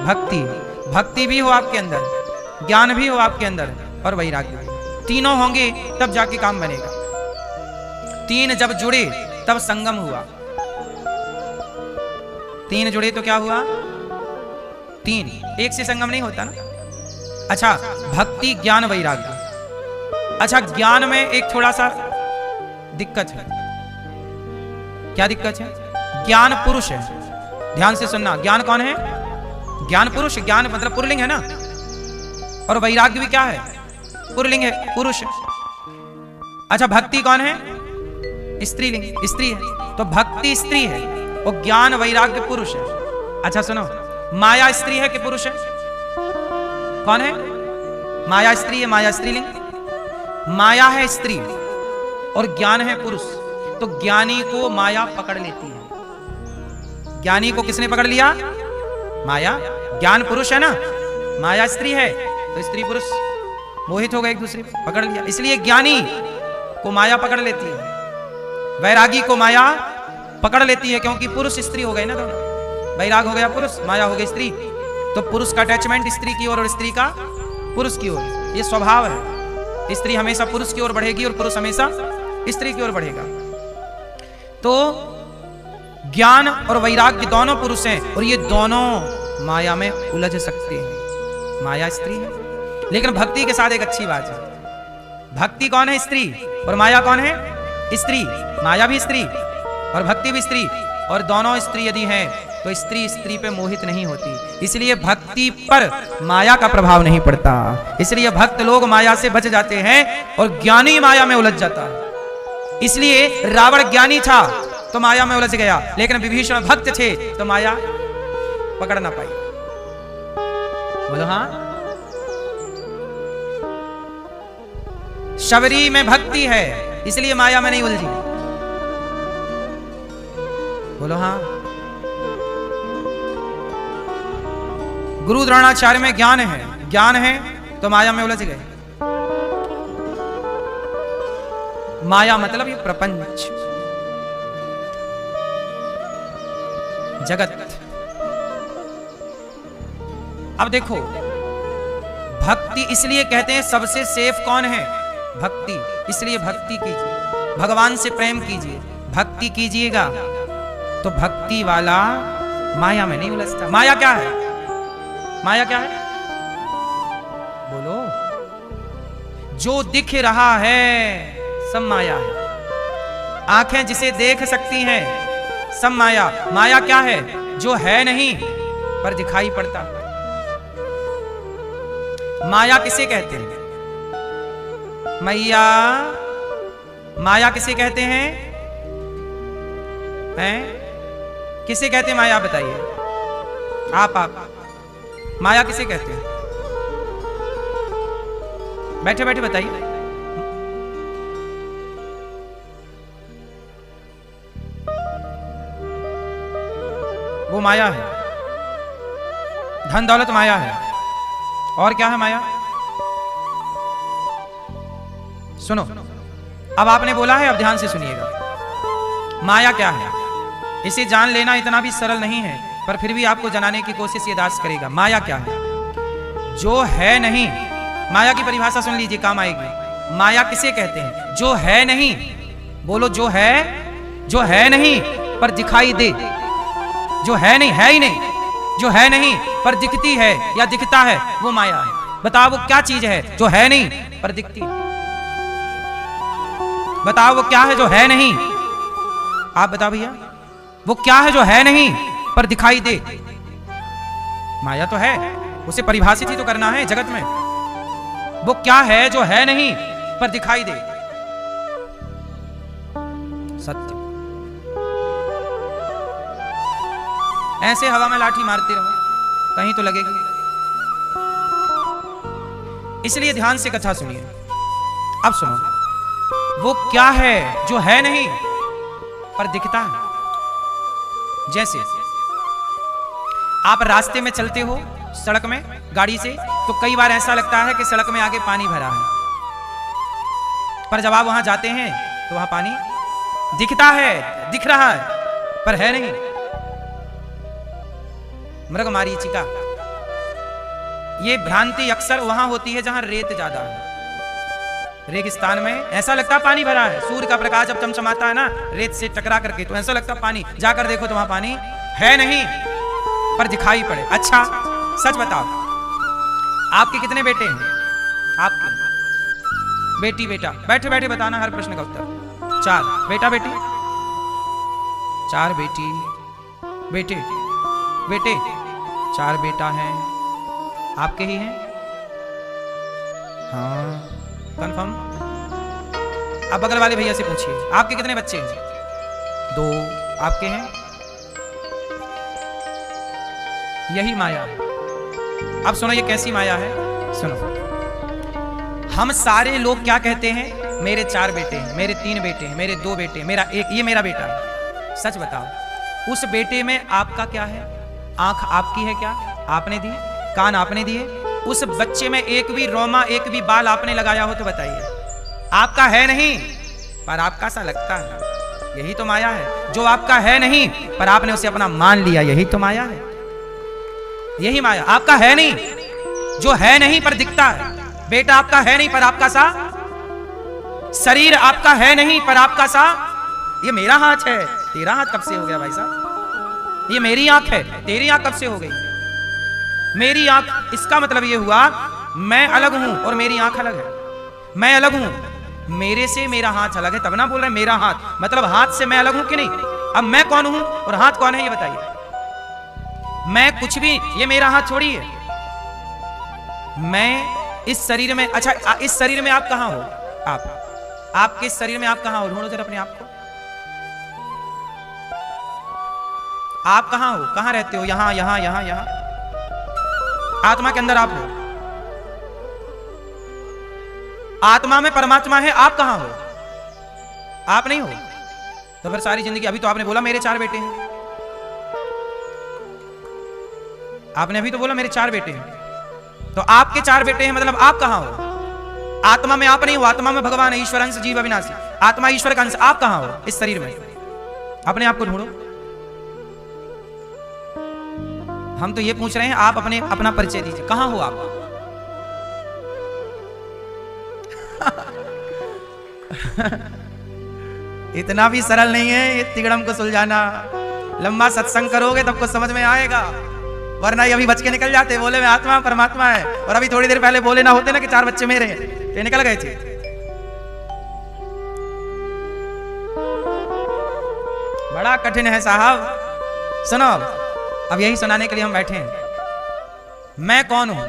भक्ति। भक्ति भी हो आपके अंदर, ज्ञान भी हो आपके अंदर और वैराग्य भी। तीनों होंगे तब जाके काम बनेगा। 3 जब जुड़े तब संगम हुआ। 3 जुड़े तो क्या हुआ? 3, एक से संगम नहीं होता ना। अच्छा, भक्ति, ज्ञान, वैराग्य। अच्छा, ज्ञान में एक थोड़ा सा दिक्कत है। क्या दिक्कत है? ज्ञान पुरुष है। ध्यान से सुनना, ज्ञान कौन है? ज्ञान पुरुष। ज्ञान मतलब पुल्लिंग है ना। और वैराग्य भी क्या है? पुल्लिंग है, पुरुष है। अच्छा, भक्ति कौन है? स्त्रीलिंग, स्त्री है। तो भक्ति स्त्री है और ज्ञान वैराग्य पुरुष है। अच्छा सुनो, माया स्त्री है कि पुरुष है? कौन है? माया स्त्री है, माया स्त्रीलिंग। माया है स्त्री और ज्ञान है पुरुष। तो ज्ञानी को माया पकड़ लेती है। ज्ञानी को किसने पकड़ लिया? माया। ज्ञान पुरुष है ना, माया स्त्री है, तो स्त्री पुरुष मोहित हो गए एक दूसरे को, पकड़ लिया। इसलिए ज्ञानी को माया पकड़ लेती है, वैरागी को माया पकड़ लेती है, क्योंकि पुरुष स्त्री हो गए ना दोनों। वैराग हो गया पुरुष, माया हो गई स्त्री। तो पुरुष का अटैचमेंट स्त्री की ओर और स्त्री का पुरुष की ओर, ये स्वभाव है। स्त्री हमेशा पुरुष की ओर बढ़ेगी और पुरुष हमेशा स्त्री की ओर बढ़ेगा। तो ज्ञान और वैराग्य दोनों पुरुष हैं और ये दोनों माया में उलझ सकते हैं। माया स्त्री है, लेकिन भक्ति के साथ एक अच्छी बात है, भक्ति कौन है? स्त्री। और माया कौन है? स्त्री। माया भी स्त्री और भक्ति भी स्त्री, और दोनों स्त्री यदि हैं तो स्त्री स्त्री पे मोहित नहीं होती, इसलिए भक्ति पर माया का प्रभाव नहीं पड़ता। इसलिए भक्त लोग माया से बच जाते हैं और ज्ञानी माया में उलझ जाता है। इसलिए रावण ज्ञानी था तो माया में उलझ गया, लेकिन विभीषण भक्त थे तो माया पकड़ ना पाई। बोलो हाँ। शबरी में भक्ति है इसलिए माया में नहीं उलझी। बोलो हाँ। गुरु द्रोणाचार्य में ज्ञान है तो माया में उलझ गए। माया मतलब ये प्रपंच, जगत। अब देखो, भक्ति इसलिए कहते हैं सबसे सेफ कौन है? भक्ति। इसलिए भक्ति कीजिए, भगवान से प्रेम कीजिए, भक्ति कीजिएगा तो भक्ति वाला माया में नहीं उलझता। माया क्या है? माया क्या है? बोलो। जो दिख रहा है सब माया है। आंखें जिसे देख सकती हैं सब माया। माया क्या है? जो है नहीं पर दिखाई पड़ता। माया किसे कहते हैं? मैया, माया किसे कहते हैं? किसे कहते हैं माया? बताइए आप माया किसे कहते हैं? बैठे बैठे बताइए। वो माया है, धन दौलत माया है। और क्या है माया? सुनो, अब आपने बोला है, अब ध्यान से सुनिएगा। माया क्या है इसे जान लेना इतना भी सरल नहीं है, पर फिर भी आपको जनाने की कोशिश ये दास करेगा। माया क्या है? जो है नहीं। माया की परिभाषा सुन लीजिए, काम आएगी। माया किसे कहते हैं? जो है नहीं। बोलो, जो है नहीं पर दिखाई दे। जो है नहीं, है ही नहीं, जो है नहीं पर दिखती है या दिखता है, वो माया है। बताओ वो क्या चीज है जो है नहीं पर दिखती है? बताओ वो क्या है जो है नहीं? आप बताओ भैया, वो क्या है जो है नहीं पर दिखाई दे? माया तो है, उसे परिभाषित ही तो करना है जगत में। वो क्या है जो है नहीं पर दिखाई दे? सत्य। ऐसे हवा में लाठी मारते रहो, कहीं तो लगेगी। इसलिए ध्यान से कथा सुनिए। अब सुनो, वो क्या है जो है नहीं पर दिखता है? जैसे आप रास्ते में चलते हो, सड़क में गाड़ी से, तो कई बार ऐसा लगता है कि सड़क में आगे पानी भरा है, पर जब आप वहां जाते हैं तो वहां पानी दिखता है, दिख रहा है, पर है नहीं। मृग मरीचिका, ये भ्रांति अक्सर वहां होती है जहां रेत ज्यादा है। रेगिस्तान में ऐसा लगता है पानी भरा है, सूर्य का प्रकाश जब चमचमाता है ना रेत से टकरा करके, तो ऐसा लगता है पानी, जाकर देखो तो वहां पानी है नहीं पर दिखाई पड़े। अच्छा सच बताओ, आपके कितने बेटे हैं? आपके बेटी बेटा? बैठे बैठे बताना हर प्रश्न का उत्तर। 4 बेटा बेटी? 4 बेटी बेटे बेटे 4 बेटा हैं, आपके ही हैं? हाँ कंफर्म? अब बगल वाले भैया से पूछिए, आपके कितने बच्चे हैं? 2 आपके हैं? यही माया है। अब सुनो ये कैसी माया है, सुनो। हम सारे लोग क्या कहते हैं? मेरे 4 बेटे हैं, मेरे 3 बेटे हैं, मेरे 2 बेटे हैं, मेरा एक, ये मेरा बेटा है। सच बताओ, उस बेटे में आपका क्या है? आंख आपकी है क्या? आपने दी? कान आपने दिए? उस बच्चे में एक भी रोमा, एक भी बाल आपने लगाया हो तो बताइए? आपका है नहीं पर आपका सा लगता है, यही तो माया है। जो आपका है नहीं पर आपने उसे अपना मान लिया, यही तो माया है। यही माया। आपका है नहीं, जो है नहीं पर दिखता है। बेटा आपका है नहीं पर आपका सा, शरीर आपका है नहीं पर आपका सा, ये मेरा हाथ है, तेरा हाथ कब से हो गया भाई साहब? ये मेरी आंख है, तेरी आंख कब से हो गई? मेरी आंख, इसका मतलब ये हुआ मैं अलग हूं और मेरी आंख अलग है। मैं अलग हूं, मेरे से मेरा हाथ अलग है, तब ना बोल रहे मेरा हाथ, मतलब हाथ से मैं अलग हूं कि नहीं? अब मैं कौन हूं और हाथ कौन है ये बताइए? मैं कुछ भी, ये मेरा हाथ छोड़िए, मैं इस शरीर में, अच्छा इस शरीर में आप कहां हो? आपके इस शरीर में आप कहां हो? ढूंढो जरा अपने आप को। आप कहां हो? कहां रहते हो? यहां यहां यहां यहां? आत्मा के अंदर आप हो। आत्मा में परमात्मा है, आप कहां हो? आप नहीं हो। तो फिर सारी जिंदगी, अभी तो आपने बोला मेरे 4 बेटे हैं, आपने अभी तो बोला मेरे 4 बेटे हैं, तो आपके 4 बेटे हैं, मतलब आप कहां हो? आत्मा में आप नहीं हो, आत्मा में भगवान है, ईश्वर अंश जीव अविनाशी, आत्मा ईश्वर का अंश। आप कहां हो इस शरीर में? अपने आप को ढूंढो। हम तो ये पूछ रहे हैं, आप अपना परिचय दीजिए, कहां हो आप? इतना भी सरल नहीं है ये तिगड़म को सुलझाना। लंबा सत्संग करोगे तब कुछ समझ में आएगा, वरना ये अभी बच के निकल जाते, बोले मैं आत्मा परमात्मा है, और अभी थोड़ी देर पहले बोले ना होते ना कि 4 बच्चे मेरे हैं, तो निकल गए थे। बड़ा कठिन है साहब। सुनो, अब यही सुनाने के लिए हम बैठे हैं। मैं कौन हूं?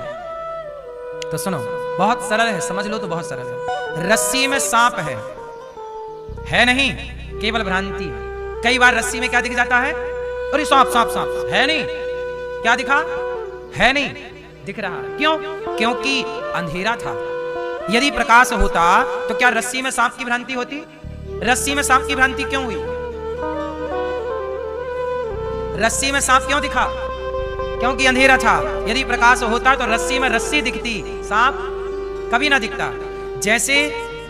तो सुनो, बहुत सरल है, समझ लो तो बहुत सरल है। रस्सी में सांप है नहीं, केवल भ्रांति। कई बार रस्सी में क्या दिख जाता है? अरे सांप सांप सांप, है नहीं, क्या दिखा? है नहीं दिख रहा। क्यों? क्योंकि अंधेरा था। यदि प्रकाश होता तो क्या रस्सी में सांप की भ्रांति होती? रस्सी में सांप की भ्रांति क्यों हुई? रस्सी में सांप क्यों दिखा? क्योंकि अंधेरा था। यदि प्रकाश होता तो रस्सी में रस्सी दिखती, सांप कभी ना दिखता। जैसे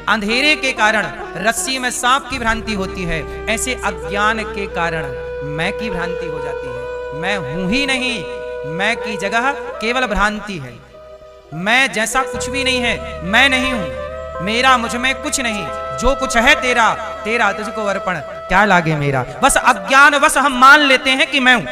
अंधेरे के कारण रस्सी में सांप की भ्रांति होती है, ऐसे अज्ञान के कारण मैं की भ्रांति हो जाती है। मैं हूं ही नहीं, मैं की जगह केवल भ्रांति है। मैं जैसा कुछ भी नहीं है, मैं नहीं हूं, मेरा मुझ में कुछ नहीं, जो कुछ है तेरा, तेरा तुझको अर्पण, क्या लागे मेरा। बस अज्ञान वश हम मान लेते हैं कि मैं हूं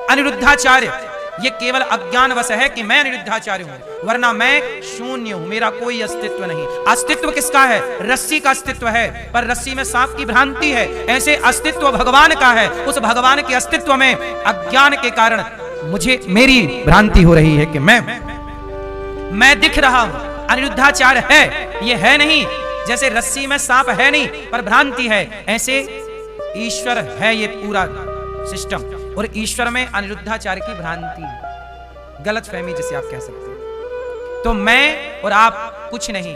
अनिरुद्धाचार्य। ये केवल अज्ञान वश है कि मैं अनिरुद्धाचार्य हूं, वरना मैं शून्य हूं, मेरा कोई अस्तित्व नहीं। अस्तित्व किसका है? रस्सी का अस्तित्व है, पर रस्सी में सांप की भ्रांति है। ऐसे अस्तित्व भगवान का है। उस भगवान के अस्तित्व में अज्ञान के कारण मुझे मेरी भ्रांति हो रही है कि मैं दिख रहा हूं, अनिरुद्धाचार्य है, ये है नहीं। जैसे रस्सी में सांप है नहीं पर भ्रांति है, ऐसे ईश्वर है ये पूरा सिस्टम, और ईश्वर में अनिरुद्धाचार्य की भ्रांति, गलतफहमी जिसे आप कह सकते हैं। तो मैं और आप कुछ नहीं,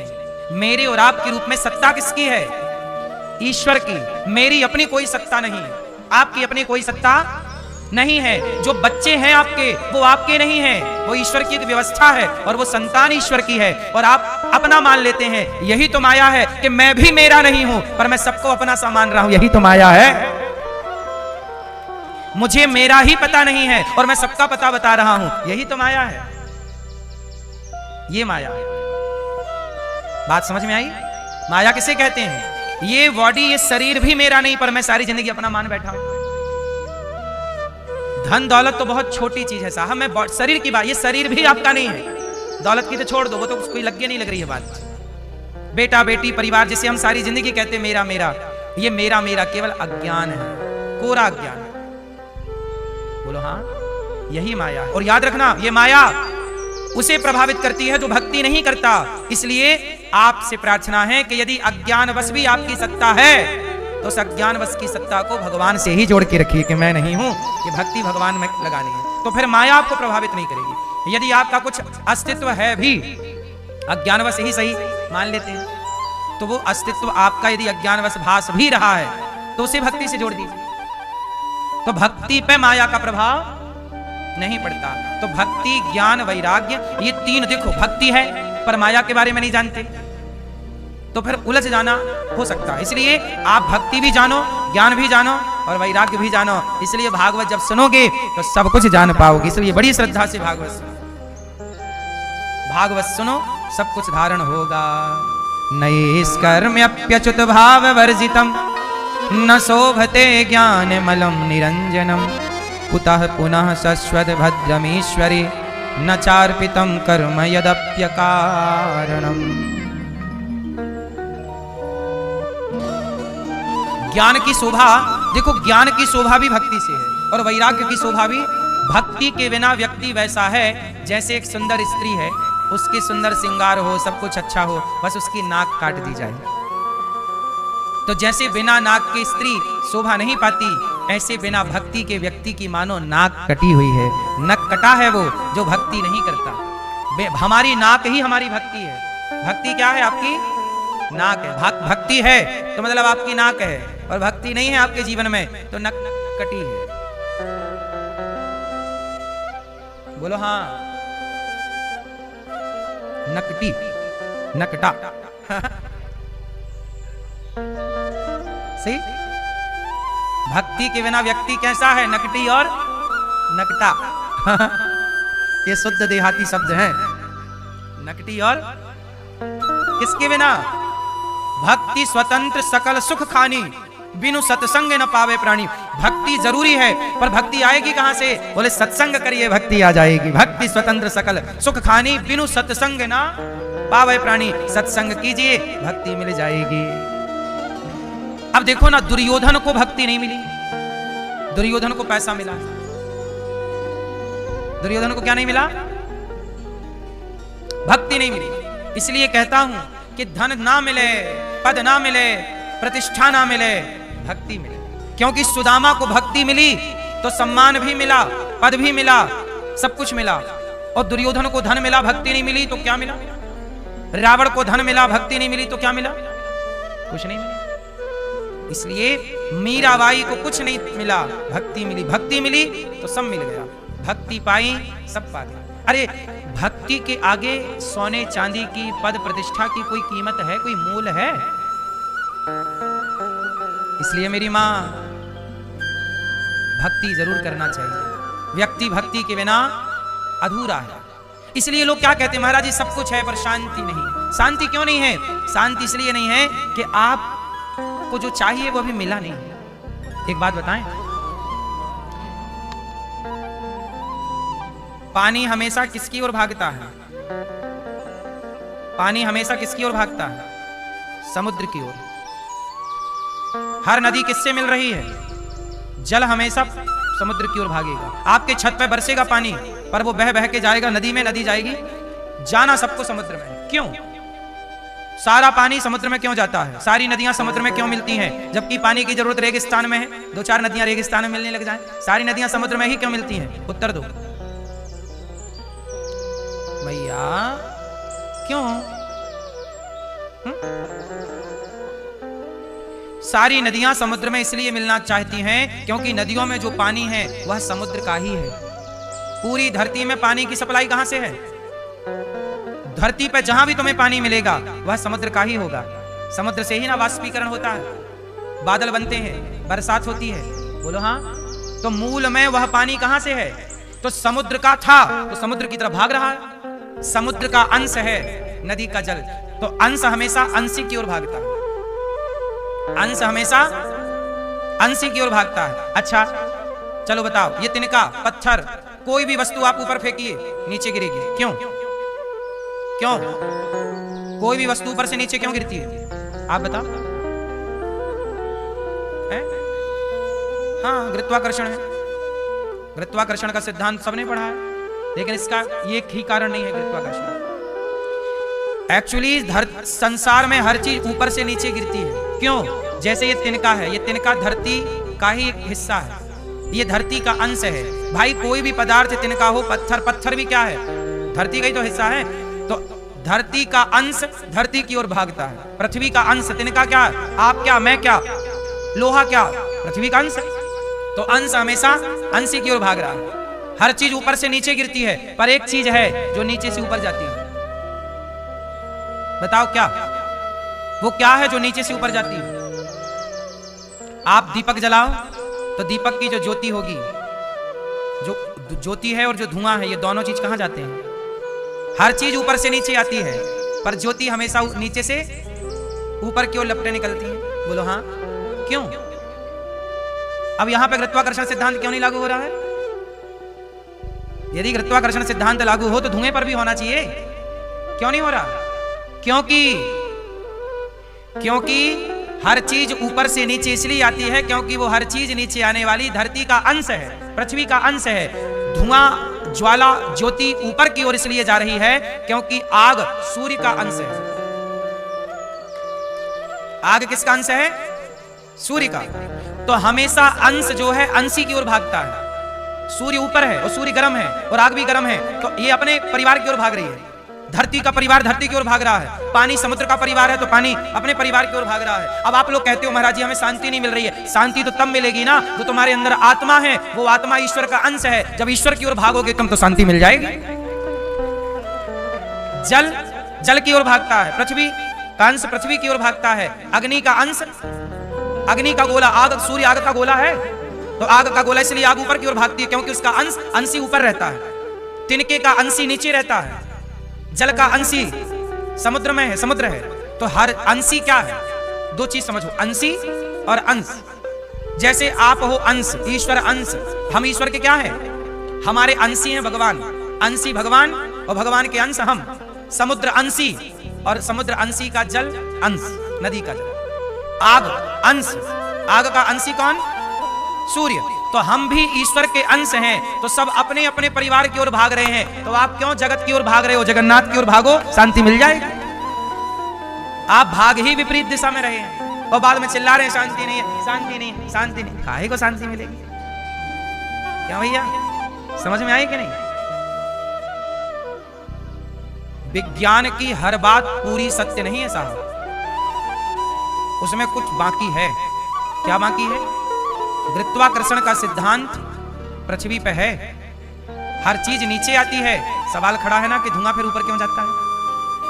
मेरे और आपके रूप में सत्ता किसकी है? ईश्वर की। मेरी अपनी कोई सत्ता नहीं, आपकी अपनी कोई सत्ता नहीं है। जो बच्चे हैं आपके, वो आपके नहीं हैं, वो ईश्वर की एक व्यवस्था है, और वो संतान ईश्वर की है, और आप अपना मान लेते हैं। यही तो माया है कि मैं भी मेरा नहीं हूं, पर मैं सबको अपना सा मान रहा हूं। यही तो माया है। मुझे मेरा ही पता नहीं है और मैं सबका पता बता रहा हूं, यही तो माया है। ये माया है। बात समझ में आई? माया किसे कहते हैं? ये बॉडी, ये शरीर भी मेरा नहीं, पर मैं सारी जिंदगी अपना मान बैठा हूं। धन दौलत तो बहुत छोटी चीज है साहब, मैं शरीर की बात, ये शरीर भी आपका नहीं है। दौलत की तो छोड़ दो, वो तो कोई लग नहीं लग रही है बात। बेटा बेटी परिवार, जिसे हम सारी जिंदगी कहते हैं मेरा मेरा, ये मेरा मेरा केवल अज्ञान है, कोरा अज्ञान। बोलो हाँ, यही माया है। और याद रखना, ये माया उसे प्रभावित करती है जो भक्ति नहीं करता। इसलिए आपसे प्रार्थना है कि यदि अज्ञान वश भी आपकी सत्ता है तो उस अज्ञान वश की सत्ता को भगवान से ही जोड़ के रखिए कि मैं नहीं हूं, ये भक्ति भगवान में लगानी है, तो फिर माया आपको प्रभावित नहीं करेगी। यदि आपका कुछ अस्तित्व है भी, अज्ञान वश ही सही मान लेते हैं, तो वो अस्तित्व आपका यदि अज्ञान वश भास भी रहा है तो उसे भक्ति से जोड़ दीजिए, तो भक्ति पे माया का प्रभाव नहीं पड़ता। तो भक्ति, ज्ञान, वैराग्य, ये 3 देखो, भक्ति है पर माया के बारे में नहीं जानते तो फिर उलझ जाना हो सकता है। इसलिए आप भक्ति भी जानो, ज्ञान भी जानो और वैराग्य भी जानो। इसलिए भागवत जब सुनोगे तो सब कुछ जान पाओगे। इसलिए बड़ी श्रद्धा से भागवत सुनो, सब कुछ धारण होगा। नैष्कर्म्यप्यच्युत भाव वर्जितम न शोभते ज्ञानमलं निरंजनम कुतः पुनः शश्वत भद्रमीश्वरी न चार्पितं कर्म यदप्यकारणम। ज्ञान की शोभा देखो, ज्ञान की शोभा भी भक्ति से है और वैराग्य की शोभा भी भक्ति के बिना व्यक्ति वैसा है जैसे एक सुंदर स्त्री है, उसकी सुंदर श्रृंगार हो, सब कुछ अच्छा हो, बस उसकी नाक काट दी जाए। तो जैसे बिना नाक की स्त्री शोभा नहीं पाती, ऐसे बिना भक्ति के व्यक्ति की मानो नाक कटी हुई है। नक कटा है वो जो भक्ति नहीं करता। हमारी नाक ही हमारी भक्ति है। भक्ति क्या है? आपकी नाक है। भक्ति है तो मतलब आपकी नाक है, और भक्ति नहीं है आपके जीवन में तो नक कटी है। बोलो हाँ। नकटी, नकटा। सही। भक्ति के बिना व्यक्ति कैसा है? नकटी और नकटा। ये शुद्ध देहाती शब्द हैं। नकटी और किसके बिना? भक्ति स्वतंत्र सकल सुख खानी, बिनु सत्संग न पावे प्राणी। भक्ति जरूरी है, पर भक्ति आएगी कहां से? बोले सत्संग करिए भक्ति आ जाएगी। भक्ति स्वतंत्र सकल सुख खानी, बिनु सत्संग न पावे प्राणी। सत्संग कीजिए भक्ति मिल जाएगी। अब देखो ना, दुर्योधन को भक्ति नहीं मिली, दुर्योधन को पैसा मिला। दुर्योधन को क्या नहीं मिला? भक्ति नहीं मिली। इसलिए कहता हूं कि धन ना मिले, पद ना मिले, प्रतिष्ठा ना मिले, भक्ति मिले। क्योंकि सुदामा को भक्ति मिली तो सम्मान भी मिला, पद भी मिला, सब कुछ मिला। और दुर्योधन को धन मिला, भक्ति नहीं मिली तो क्या मिला? रावण को धन मिला, भक्ति नहीं मिली तो क्या मिला? कुछ नहीं मिला। इसलिए मीराबाई को कुछ नहीं मिला, भक्ति मिली। भक्ति मिली तो सब मिल गया। भक्ति पाई सब पा गया। अरे भक्ति के आगे सोने चांदी की, पद प्रतिष्ठा की कोई कीमत है, कोई मूल है? इसलिए मेरी मां, भक्ति जरूर करना चाहिए। व्यक्ति भक्ति के बिना अधूरा है। इसलिए लोग क्या कहते हैं, महाराज जी सब कुछ है पर शांति नहीं है। शांति क्यों नहीं है? शांति इसलिए नहीं है कि आपको जो चाहिए वो अभी मिला नहीं। एक बात बताएं, पानी हमेशा किसकी ओर भागता है? पानी हमेशा किसकी ओर भागता है? समुद्र की ओर। हर नदी किससे मिल रही है? जल हमेशा समुद्र की ओर भागेगा। आपके छत पे बरसेगा पानी, पर वो बह बह के जाएगा नदी में, नदी जाएगी, जाना सबको समुद्र में। क्यों? सारा पानी समुद्र में क्यों जाता है? सारी नदियां समुद्र में क्यों मिलती हैं? जबकि पानी की जरूरत रेगिस्तान में है। दो चार नदियां रेगिस्तान में मिलने लग जाएं, सारी नदियां समुद्र में ही क्यों मिलती हैं? उत्तर दो भैया, क्यों? सारी नदियां समुद्र में इसलिए मिलना चाहती हैं क्योंकि नदियों में जो पानी है वह समुद्र का ही है। पूरी धरती में पानी की सप्लाई कहां से है? धरती पर जहां भी तुम्हें पानी मिलेगा वह समुद्र का ही होगा। समुद्र से ही ना वाष्पीकरण होता है, बादल बनते हैं, बरसात होती है। बोलो हाँ। तो मूल में वह पानी कहां से है? तो समुद्र का था तो समुद्र की तरफ भाग रहा है। समुद्र का अंश है नदी का जल, तो अंश हमेशा अंशी की ओर भागता है। अंश हमेशा अंशी की ओर भागता है। अच्छा चलो बताओ, ये तिनका, पत्थर, कोई भी वस्तु आप ऊपर फेंकिए नीचे गिरेगी। क्यों? क्यों? कोई भी वस्तु ऊपर से नीचे क्यों गिरती है? आप बताओ। हाँ, गुरुत्वाकर्षण है। गुरुत्वाकर्षण का सिद्धांत सबने पढ़ा है, लेकिन इसका ये ही कारण नहीं है गुरुत्वाकर्षण। एक्चुअली संसार में हर चीज ऊपर से नीचे गिरती है। क्यों? जैसे ये तिनका है, ये तिनका धरती का ही एक हिस्सा है, ये धरती का अंश है। भाई कोई भी पदार्थ, तिनका हो, पत्थर, पत्थर भी क्या है? धरती का ही तो हिस्सा है। तो धरती का अंश धरती की ओर भागता है। पृथ्वी का अंश तिनका क्या? आप क्या, मैं क्या, लोहा क्या? पृथ्वी का अंश। तो अंश हमेशा अंश की ओर भाग रहा है। हर चीज ऊपर से नीचे गिरती है, पर एक चीज है जो नीचे से ऊपर जाती है। बताओ क्या? वो क्या है जो नीचे से ऊपर जाती है? आप दीपक जलाओ तो दीपक की जो ज्योति होगी, जो ज्योति है और जो धुआं है, ये दोनों चीज कहां जाते हैं? हर चीज ऊपर से नीचे आती है, पर ज्योति हमेशा नीचे से ऊपर की ओर लपटे निकलती है। बोलो हाँ। क्यों? अब यहां पे गुरुत्वाकर्षण सिद्धांत क्यों नहीं लागू हो रहा है? यदि गुरुत्वाकर्षण सिद्धांत लागू हो तो धुएं पर भी होना चाहिए। क्यों नहीं हो रहा? क्योंकि हर चीज ऊपर से नीचे इसलिए आती है क्योंकि वो हर चीज नीचे आने वाली धरती का अंश है, पृथ्वी का अंश है। धुआं ज्वाला ज्योति ऊपर की ओर इसलिए जा रही है क्योंकि आग सूर्य का अंश है। आग किसका अंश है? सूर्य का। तो हमेशा अंश जो है अंशी की ओर भागता है। सूर्य ऊपर है और सूर्य गर्म है और आग भी गर्म है, तो ये अपने परिवार की ओर भाग रही है। धरती का परिवार धरती की ओर भाग रहा है, पानी समुद्र का परिवार है तो पानी अपने परिवार की ओर भाग रहा है। अब आप लोग कहते हो महाराज जी हमें शांति नहीं मिल रही है। शांति तो तब मिलेगी ना जो तुम्हारे अंदर आत्मा है, वो आत्मा ईश्वर का अंश है। जब ईश्वर की ओर भागोगे तुम तो शांति मिल जाएगी। जल जल की ओर भागता है, पृथ्वी का अंश पृथ्वी की ओर भागता है, अग्नि का अंश अग्नि का गोला, आग सूर्य आग का गोला है तो आग का गोला इसलिए आग ऊपर की ओर भागती है क्योंकि उसका अंश अंशी ऊपर रहता है, तिनके का अंशी नीचे रहता है, जल का अंशी समुद्र में है, समुद्र है। तो हर अंशी क्या है? दो चीज समझो, अंशी और अंश। जैसे आप हो अंश, ईश्वर अंश, हम ईश्वर के क्या है? हमारे अंशी हैं भगवान, अंशी भगवान और भगवान के अंश हम। समुद्र अंशी और समुद्र अंशी का जल अंश, नदी का जल। आग अंश, आग का अंशी कौन? सूर्य। तो हम भी ईश्वर के अंश हैं, तो सब अपने अपने परिवार की ओर भाग रहे हैं। तो आप क्यों जगत की ओर भाग रहे हो? जगन्नाथ की ओर भागो, शांति मिल जाएगी। आप भाग ही विपरीत दिशा में रहे हैं और बाद में चिल्ला रहे हैं शांति नहीं है, शांति नहीं है, शांति नहीं। काहे को शांति मिलेगी? क्या भैया समझ में आई कि नहीं? विज्ञान की हर बात पूरी सत्य नहीं है साहब, उसमें कुछ बाकी है। क्या बाकी है? गुरुत्वाकर्षण का सिद्धांत पृथ्वी पे है, हर चीज नीचे आती है। सवाल खड़ा है ना कि धुआं फिर ऊपर क्यों जाता है?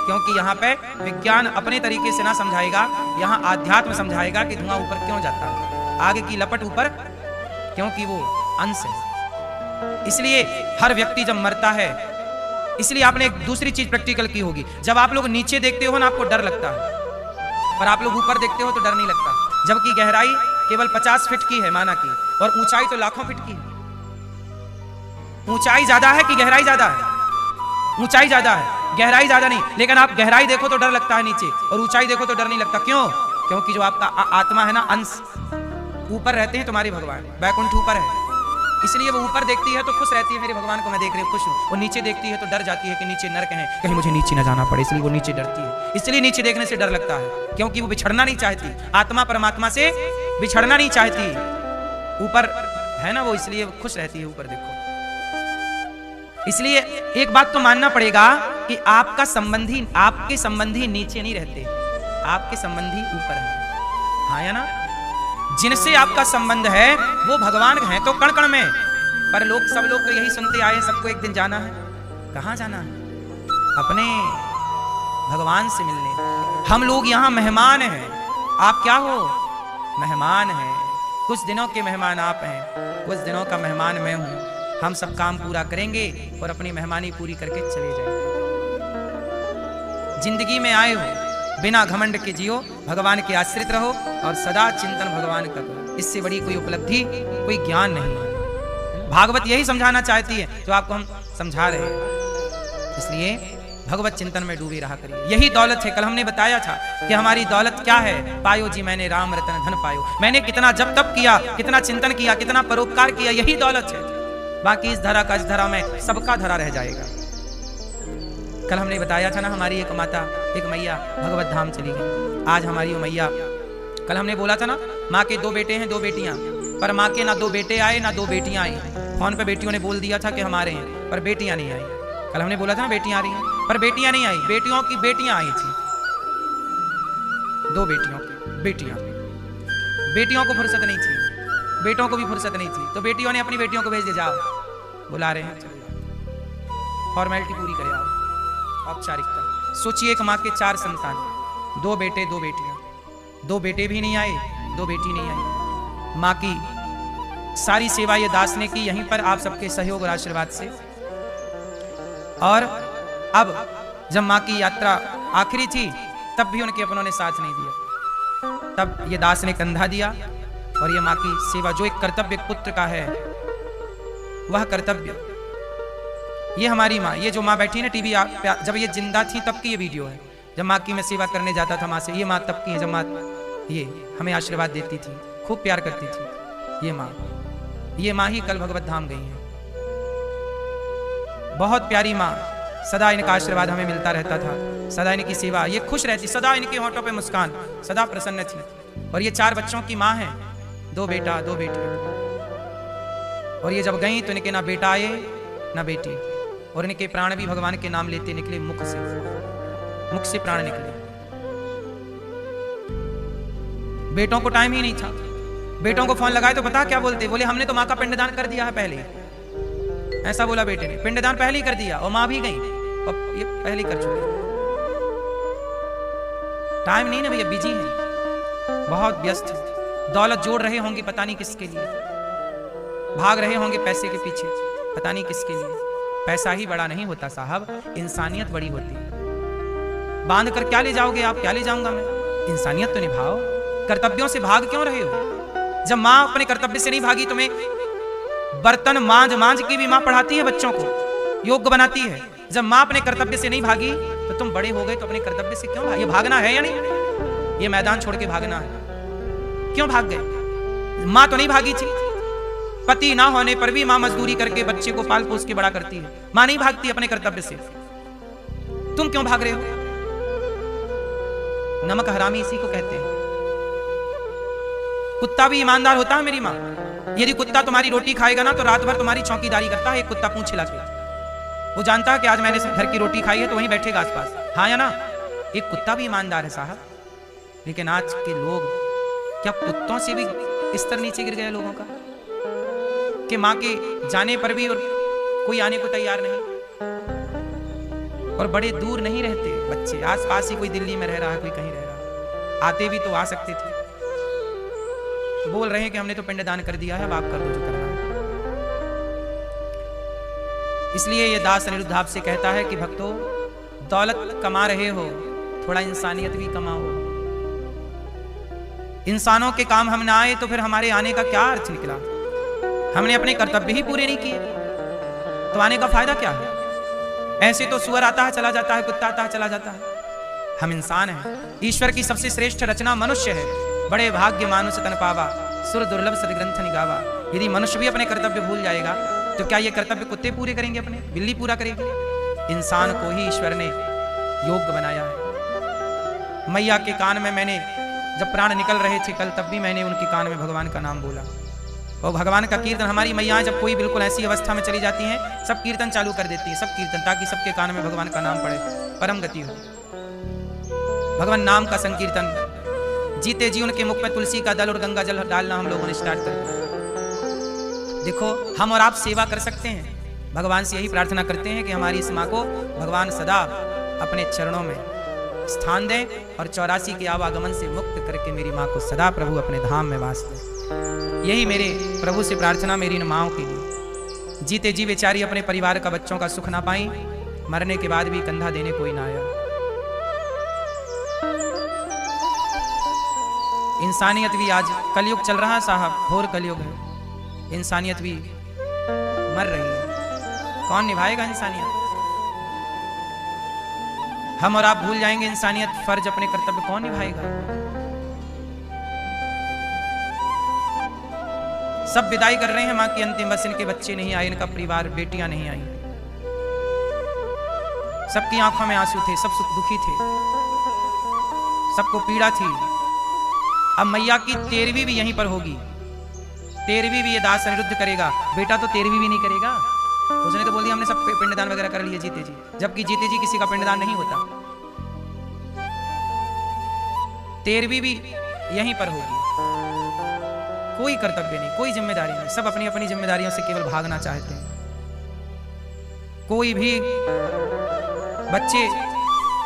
क्योंकि यहाँ पे विज्ञान अपने तरीके से ना समझाएगा, यहाँ आध्यात्म समझाएगा कि धुआं ऊपर क्यों जाता है। आगे की लपट ऊपर क्योंकि वो अंश है। इसलिए हर व्यक्ति जब मरता है, इसलिए आपने एक दूसरी चीज प्रैक्टिकल की होगी। जब आप लोग नीचे देखते हो ना आपको डर लगता है, पर आप लोग ऊपर देखते हो तो डर नहीं लगता। जबकि गहराई केवल 50 फीट की है माना की, और ऊंचाई तो लाखों फीट की है। ऊंचाई ज्यादा है कि गहराई ज्यादा है? ऊंचाई ज्यादा है, गहराई ज्यादा नहीं। लेकिन आप गहराई देखो तो डर लगता है नीचे, और ऊंचाई देखो तो डर नहीं लगता। क्यों? क्योंकि जो आपका आत्मा है ना, अंश ऊपर रहते हैं तुम्हारे भगवान, वैकुंठ ऊपर है, इसलिए वो ऊपर देखती है तो खुश रहती है, मेरे भगवान को मैं देख रही हूँ, खुश हूँ। वो नीचे देखती है तो डर जाती है कि नीचे नरक है, कहीं मुझे नीचे न जाना पड़े, इसलिए वो नीचे डरती है। इसलिए नीचे देखने से डर लगता है, क्योंकि वो बिछड़ना नहीं चाहती, आत्मा परमात्मा से बिछड़ना नहीं चाहती। ऊपर है ना वो, इसलिए खुश रहती है ऊपर देखो। इसलिए एक बात तो मानना पड़ेगा कि आपका संबंधी, आपके संबंधी नीचे नहीं रहते, आपके संबंधी ऊपर है। हाँ या ना? जिनसे आपका संबंध है वो भगवान हैं तो कण कण में, पर लोग सब लोग तो यही सुनते आए, सबको एक दिन जाना है। कहाँ जाना है? अपने भगवान से मिलने। हम लोग यहाँ मेहमान हैं, आप क्या हो? मेहमान हैं। कुछ दिनों के मेहमान आप हैं, कुछ दिनों का मेहमान मैं हूँ। हम सब काम पूरा करेंगे और अपनी मेहमानी पूरी करके चले जाएंगे। जिंदगी में आए हो बिना घमंड के जियो, भगवान के आश्रित रहो और सदा चिंतन भगवान का करो। इससे बड़ी कोई उपलब्धि, कोई ज्ञान नहीं है। भागवत यही समझाना चाहती है जो आपको हम समझा रहे हैं। इसलिए भगवत चिंतन में डूबे रहा करिए, यही दौलत है। कल हमने बताया था कि हमारी दौलत क्या है। पायो जी मैंने राम रतन धन पायो। मैंने कितना जप तप किया, कितना चिंतन किया, कितना परोपकार किया, यही दौलत है। बाकी इस धरा का इस धरा में सबका धरा रह जाएगा। कल हमने बताया था ना, हमारी एक माता, एक मैया भगवत धाम चली गई। आज हमारी वो मैया, कल हमने बोला था ना, माँ के 2 बेटे हैं 2 बेटियां, पर माँ के ना 2 बेटे आए ना 2 बेटियां आई। फोन पे बेटियों ने बोल दिया था कि हमारे हैं, पर बेटियां नहीं आई। कल हमने बोला था ना बेटियां आ रही हैं, पर बेटियां नहीं आई। बेटियों की बेटियां आई थी, 2 बेटियों की बेटियां। बेटियों को फुर्सत नहीं थी, बेटों को भी फुर्सत नहीं थी, तो बेटियों ने अपनी बेटियों को भेज दिया, जाओ बुला रहे हैं, फॉर्मेलिटी पूरी करे आओ, औपचारिकता। सोचिए एक माँ के 4 संतान, 2 बेटे 2 बेटियां, 2 बेटे भी नहीं आए, 2 बेटी नहीं आई। माँ की सारी सेवा ये दास ने की, यहीं पर आप सबके सहयोग और आशीर्वाद से। और अब जब माँ की यात्रा आखिरी थी तब भी उनके अपनों ने साथ नहीं दिया, तब ये दास ने कंधा दिया और ये माँ की सेवा, जो एक कर्तव्य पुत्र का है वह कर्तव्य। ये हमारी माँ, ये जो माँ बैठी है ना टीवी, जब ये जिंदा थी तब की ये वीडियो है, जब माँ की मैं सेवा करने जाता था माँ से। ये माँ तब की है जब माँ ये हमें आशीर्वाद देती थी, खूब प्यार करती थी। ये माँ ही कल भगवत धाम गई है। बहुत प्यारी माँ, सदा इनका आशीर्वाद हमें मिलता रहता था, सदा इनकी सेवा, ये खुश रहती, सदा इनके होंठों पे मुस्कान, सदा प्रसन्न थी। और ये 4 बच्चों की माँ है, 2 बेटा 2 बेटी। और ये जब गई तो इनके ना बेटा आए ना बेटी, और इनके प्राण भी भगवान के नाम लेते निकले, मुख से प्राण निकले। बेटों को टाइम ही नहीं था, बेटों को फोन लगाए तो पता क्या बोलते, बोले हमने तो माँ का पिंडदान कर दिया है पहले। ऐसा बोला बेटे ने, पिंडदान पहले ही कर दिया, और माँ भी गई और ये पहले ही कर चुके। टाइम नहीं ना भैया, बिजी है, बहुत व्यस्त है। दौलत जोड़ रहे होंगे पता नहीं किसके लिए, भाग रहे होंगे पैसे के पीछे पता नहीं किसके लिए। पैसा ही बड़ा नहीं होता साहब, इंसानियत बड़ी होती है। बांध कर क्या ले जाओगे आप, क्या ले जाऊंगा मैं? इंसानियत तो निभाओ। कर्तव्यों से भाग क्यों रहे हो? जब माँ अपने कर्तव्य से नहीं भागी, तुम्हें बर्तन मांझ मांझ की भी माँ पढ़ाती है, बच्चों को योग्य बनाती है। जब माँ अपने कर्तव्य से नहीं भागी तो तुम बड़े हो गए तो अपने कर्तव्य से क्यों भागे? ये भागना है या नहीं? ये मैदान छोड़ के भागना है, क्यों भाग गए? माँ तो नहीं भागी थी, पति ना होने पर भी माँ मजदूरी करके बच्चे को पाल पोस के बड़ा करती है। माँ नहीं भागती अपने कर्तव्य से, तुम क्यों भाग रहे हो? नमक हरामी इसी को कहते हैं। कुत्ता भी ईमानदार होता है मेरी माँ। यदि कुत्ता तुम्हारी रोटी खाएगा ना तो रात भर तुम्हारी चौकीदारी करता है। एक कुत्ता पूंछ हिला के, वो जानता है कि आज मैंने घर की रोटी खाई है तो वहीं बैठेगा आसपास, हाँ या ना? एक कुत्ता भी ईमानदार है साहब। लेकिन आज के लोग क्या कुत्तों से भी स्तर नीचे गिर गए लोगों का, कि माँ के जाने पर भी और कोई आने को तैयार नहीं। और बड़े दूर नहीं रहते बच्चे, आसपास ही, कोई दिल्ली में रह रहा है, कोई कहीं रह रहा है। आते भी तो आ सकते थे, बोल रहे हैं कि हमने तो पिंडदान कर दिया है, अब आप कर दो जो करना है। इसलिए ये दास अनिरुद्ध आपसे कहता है कि भक्तों, दौलत कमा रहे हो, थोड़ा इंसानियत भी कमाओ। इंसानों के काम हम ना आए तो फिर हमारे आने का क्या अर्थ निकला? हमने अपने कर्तव्य ही पूरे नहीं किए तो आने का फायदा क्या है? ऐसे तो सुअर आता है चला जाता है, कुत्ता आता है चला जाता है। हम इंसान हैं। ईश्वर की सबसे श्रेष्ठ रचना मनुष्य है। बड़े भाग्य मानुष तन पावा, सुर दुर्लभ सदग्रंथ निगावा। यदि मनुष्य भी अपने कर्तव्य भूल जाएगा तो क्या ये कर्तव्य कुत्ते पूरे करेंगे, अपने बिल्ली पूरा करेगी? इंसान को ही ईश्वर ने योग्य बनाया है। मैया के कान में मैंने जब प्राण निकल रहे थे कल, तब भी मैंने उनके कान में भगवान का नाम बोला। और भगवान का कीर्तन, हमारी मैयाएं जब कोई बिल्कुल ऐसी अवस्था में चली जाती हैं, सब कीर्तन चालू कर देती है, सब कीर्तन, ताकि सबके कान में भगवान का नाम पड़े, परम गति हो। भगवान नाम का संकीर्तन, जीते जी उनके मुख में तुलसी का दल और गंगा जल डालना हम लोगों ने स्टार्ट कर दिया। देखो, हम और आप सेवा कर सकते हैं। भगवान से यही प्रार्थना करते हैं कि हमारी इस माँ को भगवान सदा अपने चरणों में स्थान दें और 84 के आवागमन से मुक्त करके मेरी माँ को सदा प्रभु अपने धाम में वास दें। यही मेरे प्रभु से प्रार्थना मेरी इन माँओं के लिए। जीते जी बेचारी अपने परिवार का, बच्चों का सुख ना पाई, मरने के बाद भी कंधा देने कोई ना आया। इंसानियत भी, आज कलयुग चल रहा है साहब, घोर कलयुग है, इंसानियत भी मर रही है। कौन निभाएगा इंसानियत? हम और आप भूल जाएंगे इंसानियत, फर्ज, अपने कर्तव्य कौन निभाएगा? सब विदाई कर रहे हैं मां की अंतिम, बस इनके बच्चे नहीं आए, इनका परिवार, बेटियां नहीं आई। सबकी आंखों में आंसू थे, सब सुख दुखी थे, सबको पीड़ा थी। अब मैया की 13वीं भी यहीं पर होगी। 13वीं भी ये दास अनिरुद्ध करेगा। बेटा तो 13वीं भी नहीं करेगा। उसने तो बोल दिया हमने सब पिंडदान वगैरह कर लिए जीते जी, जबकि जीते जी किसी का पिंडदान नहीं होता। 13वीं भी यहीं पर होगी। कोई कर्तव्य नहीं, कोई जिम्मेदारी नहीं, सब अपनी अपनी जिम्मेदारियों से केवल भागना चाहते हैं। कोई भी बच्चे,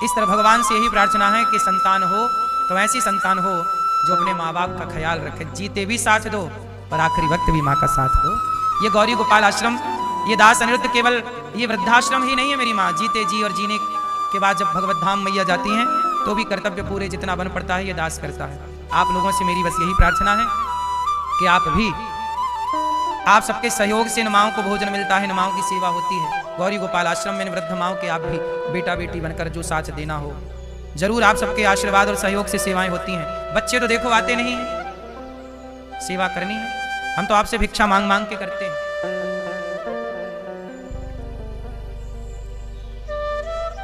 इस तरह भगवान से यही प्रार्थना है कि संतान हो तो ऐसी संतान हो जो अपने माँ बाप का ख्याल रखे, जीते भी साथ दो और आखिरी वक्त भी माँ का साथ दो। ये गौरी गोपाल आश्रम, ये दास अनिरुद्ध केवल ये वृद्धाश्रम ही नहीं है मेरी माँ। जीते जी और जीने के बाद जब भगवत धाम मैया जाती हैं तो भी कर्तव्य पूरे जितना बन पड़ता है ये दास करता है। आप लोगों से मेरी बस यही प्रार्थना है कि आप सबके सहयोग से इन माओं को भोजन मिलता है, इन माओं की सेवा होती है। गौरी गोपाल आश्रम में वृद्ध माओं के आप भी बेटा बेटी बनकर जो साथ देना हो, जरूर आप सबके आशीर्वाद और सहयोग से सेवाएं होती हैं। बच्चे तो देखो आते नहीं हैं, सेवा करनी है, हम तो आपसे भिक्षा मांग मांग के करते हैं।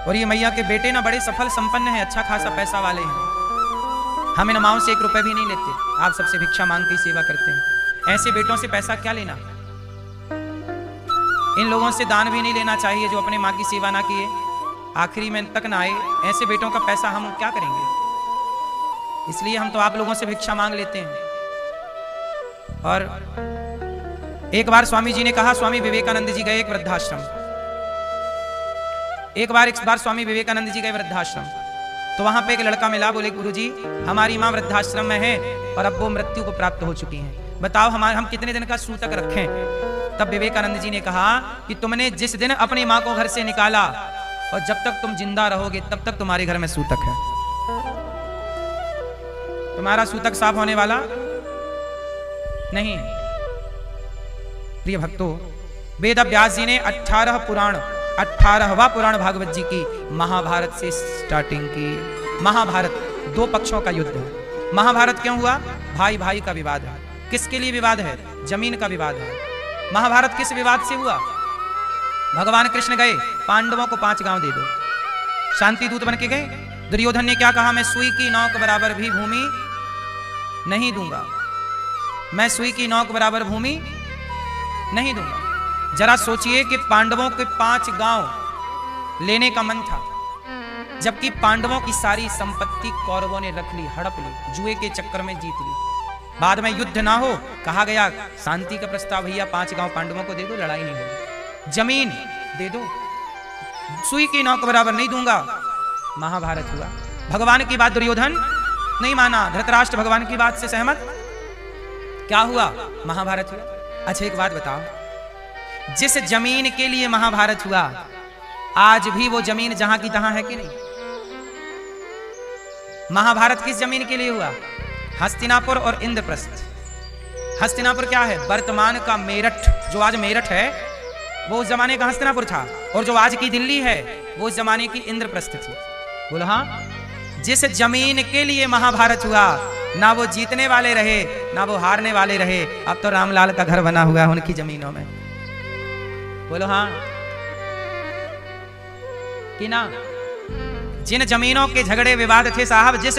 और ये मैया के बेटे ना बड़े सफल संपन्न हैं, अच्छा खासा पैसा वाले हैं। हम इन माओं से 1 रुपए भी नहीं लेते, आप सबसे भिक्षा मांग के सेवा करते हैं। ऐसे बेटों से पैसा क्या लेना? इन लोगों से दान भी नहीं लेना चाहिए जो अपने माँ की सेवा ना किए, आखिरी में तक ना आए। ऐसे बेटों का पैसा हम क्या करेंगे? इसलिए हम तो आप लोगों से भिक्षा मांग लेते हैं। और एक बार स्वामी जी ने कहा, स्वामी विवेकानंद जी गए एक वृद्धाश्रम। एक बार स्वामी विवेकानंद जी गए वृद्धाश्रम, तो वहां पे एक लड़का मिला, बोले गुरुजी हमारी माँ वृद्धाश्रम में है और अब वो मृत्यु को प्राप्त हो चुकी हैं, बताओ हम कितने दिन का सूतक रखें? तब विवेकानंद जी ने कहा कि तुमने जिस दिन अपनी माँ को घर से निकाला और जब तक तुम जिंदा रहोगे तब तक तुम्हारे घर में सूतक है। तुम्हारा सूतक साफ होने वाला नहीं। प्रिय भक्तों, वेद व्यास जी ने 18वां पुराण भागवत जी की महाभारत से स्टार्टिंग की। महाभारत 2 पक्षों का युद्ध है। महाभारत क्यों हुआ? भाई भाई का विवाद है। किसके लिए विवाद है? जमीन का विवाद है। महाभारत किस विवाद से हुआ? भगवान कृष्ण गए, पांडवों को 5 गांव दे दो, शांति दूत बन के गए। दुर्योधन ने क्या कहा? मैं सुई की नौक बराबर भी भूमि नहीं दूंगा, मैं सुई की नौक बराबर भूमि नहीं दूंगा। जरा सोचिए कि पांडवों के 5 गांव लेने का मन था, जबकि पांडवों की सारी संपत्ति कौरवों ने रख ली, हड़प ली, जुए के चक्कर में जीत ली। बाद में युद्ध ना हो, कहा गया शांति का प्रस्ताव, भैया 5 गांव पांडवों को दे दो, लड़ाई नहीं होगी, जमीन दे दो, सुई की नौक बराबर नहीं दूंगा। महाभारत हुआ। भगवान की बात दुर्योधन नहीं माना, धृतराष्ट्र भगवान की बात से सहमत, क्या हुआ? महाभारत हुआ। अच्छा एक बात बताओ, जिस जमीन के लिए महाभारत हुआ, आज भी वो जमीन जहां की तहां है कि नहीं? महाभारत किस जमीन के लिए हुआ? हस्तिनापुर और इंद्रप्रस्थ। हस्तिनापुर क्या है? वर्तमान का मेरठ, जो आज मेरठ है वो उस जमाने का हस्तिनापुर था, और जो आज की दिल्ली है वो उस जमाने की इंद्रप्रस्थ थी। बोलो हाँ। जिस जमीन के लिए महाभारत हुआ, ना वो जीतने वाले रहे ना वो हारने वाले रहे, अब तो रामलाल का घर बना हुआ है उनकी जमीनों में। बोलो हाँ कि ना? जिन जमीनों के झगड़े विवाद थे साहब, जिस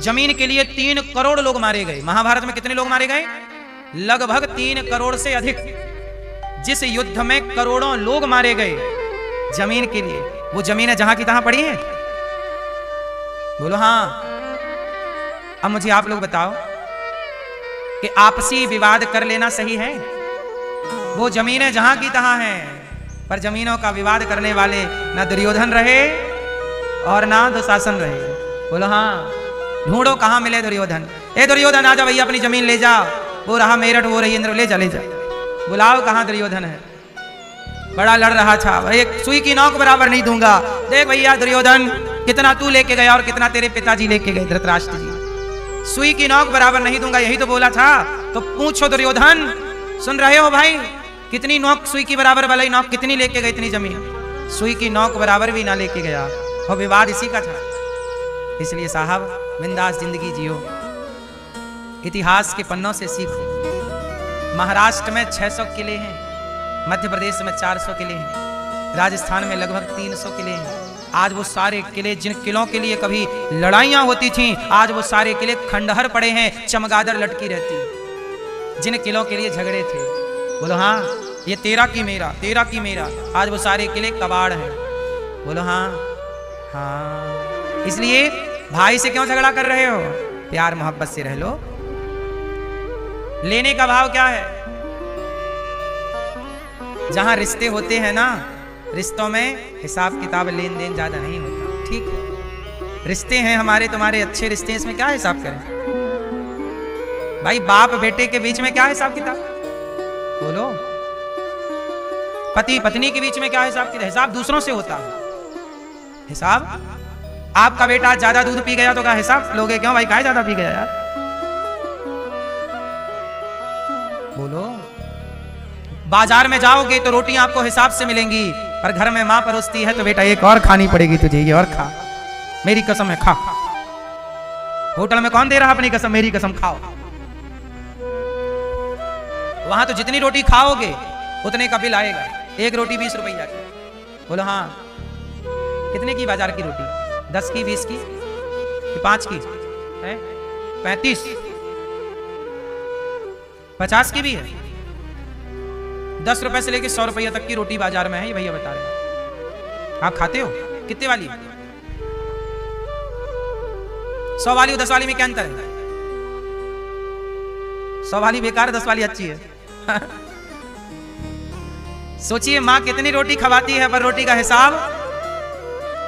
जमीन के लिए 3 करोड़ लोग मारे गए। महाभारत में कितने लोग मारे गए? लगभग 3 करोड़ से अधिक। जिस युद्ध में करोड़ों लोग मारे गए जमीन के लिए, वो जमीनें जहां की तहां पड़ी हैं। बोलो हाँ। अब मुझे आप लोग बताओ कि आपसी विवाद कर लेना सही है? वो जमीनें जहां की तहां हैं, पर जमीनों का विवाद करने वाले ना दुर्योधन रहे और ना दुशासन रहे। बोलो हाँ। ढूंढो कहां मिले दुर्योधन। ए दुर्योधन आजा भैया, अपनी जमीन ले जा, वो रहा मेरठ, वो रही इंद्र, ले जा ले जा। बुलाओ कहां दुर्योधन है। बड़ा लड़ रहा था, भाई सुई की नौक बराबर नहीं दूंगा। देख भैया दुर्योधन, कितना तू लेके गया और कितना तेरे पिताजी लेके गए धृतराष्ट्र जी। सुई की नौक बराबर नहीं दूंगा, यही तो बोला था। तो पूछो दुर्योधन, सुन रहे हो भाई? कितनी नौक सुई की बराबर वाली नौक कितनी लेके गई? इतनी जमीन सुई की नौक बराबर भी ना लेके गया, और विवाद इसी का था। इसलिए साहब बिंदास जिंदगी जियो, इतिहास के पन्नों से सीखो। महाराष्ट्र में 600 किले हैं, मध्य प्रदेश में 400 किले हैं, राजस्थान में लगभग 300 किले हैं। आज वो सारे किले, जिन किलों के लिए कभी लड़ाइयां होती थीं, आज वो सारे किले खंडहर पड़े हैं, चमगादड़ लटकी रहती। जिन किलों के लिए झगड़े थे, बोलो हाँ, ये तेरा की मेरा, तेरा की मेरा, आज वो सारे किले कबाड़ हैं। बोलो हाँ। हाँ, इसलिए भाई से क्यों झगड़ा कर रहे हो? प्यार मोहब्बत से रह लो। लेने का भाव क्या है? जहां रिश्ते होते हैं ना, रिश्तों में हिसाब किताब लेन देन ज्यादा नहीं होता। ठीक है, रिश्ते हैं हमारे तुम्हारे अच्छे रिश्ते, इसमें क्या हिसाब करें भाई? बाप बेटे के बीच में क्या हिसाब किताब? बोलो। पति पत्नी के बीच में क्या हिसाब किताब? हिसाब दूसरों से होता है। हिसाब आपका बेटा ज्यादा दूध पी गया तो क्या हिसाब लोगे? क्यों भाई, काहे ज्यादा पी गया यार? बोलो। बाजार में जाओगे तो रोटियां आपको हिसाब से मिलेंगी, पर घर में मां परोसती है तो बेटा एक और खानी पड़ेगी तुझे, ये और खा, मेरी कसम है खा। होटल में कौन दे रहा अपनी कसम? मेरी कसम खाओ। वहां तो जितनी रोटी खाओगे उतने का बिल आएगा, 1 रोटी 20 रुपया की। बोलो हाँ। कितने की बाजार की रोटी? 10 की, 20 की, 5 की है, 35, 50 की भी है। 10 रुपए से लेकर 100 रुपया तक की रोटी बाजार में है, ये भैया बता रहे हैं। आप खाते हो? कितने वाली? 100 वाली और 10 वाली में क्या अंतर है? 100 वाली बेकार, 10 वाली अच्छी है। सोचिए माँ कितनी रोटी खवाती है, पर रोटी का हिसाब,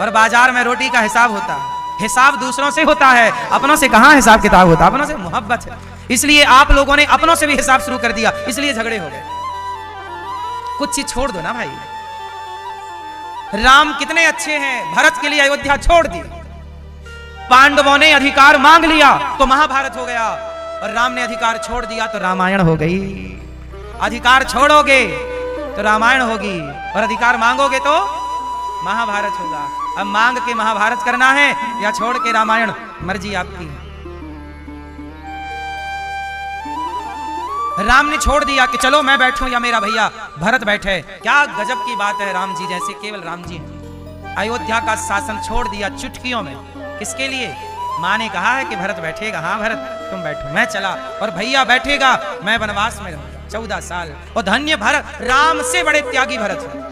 और बाजार में रोटी का हिसाब होता है। हिसाब दूसरों से होता है, अपनों से कहां हिसाब किताब होता? अपनों से मोहब्बत है, इसलिए आप लोगों ने अपनों से भी हिसाब शुरू कर दिया, इसलिए झगड़े हो गए। कुछ चीज छोड़ दो ना भाई। राम कितने अच्छे हैं, भरत के लिए अयोध्या छोड़ दी। पांडवों ने अधिकार मांग लिया तो महाभारत हो गया, और राम ने अधिकार छोड़ दिया तो रामायण हो गई। अधिकार छोड़ोगे तो रामायण होगी, और अधिकार मांगोगे तो महाभारत होगा। अब मांग के महाभारत करना है या छोड़ के रामायण, मर्जी आपकी। राम ने छोड़ दिया कि चलो मैं बैठूं या मेरा भैया भरत बैठे। क्या गजब की बात है, राम जी जैसे केवल राम जी हैं। अयोध्या का शासन छोड़ दिया चुटकियों में। किसके लिए? माँ ने कहा है कि भरत बैठेगा, हाँ भरत तुम बैठो, मैं चला, और भैया बैठेगा, मैं वनवास में रहूंगा 14 साल। और धन्य भरत, राम से बड़े त्यागी भरत है।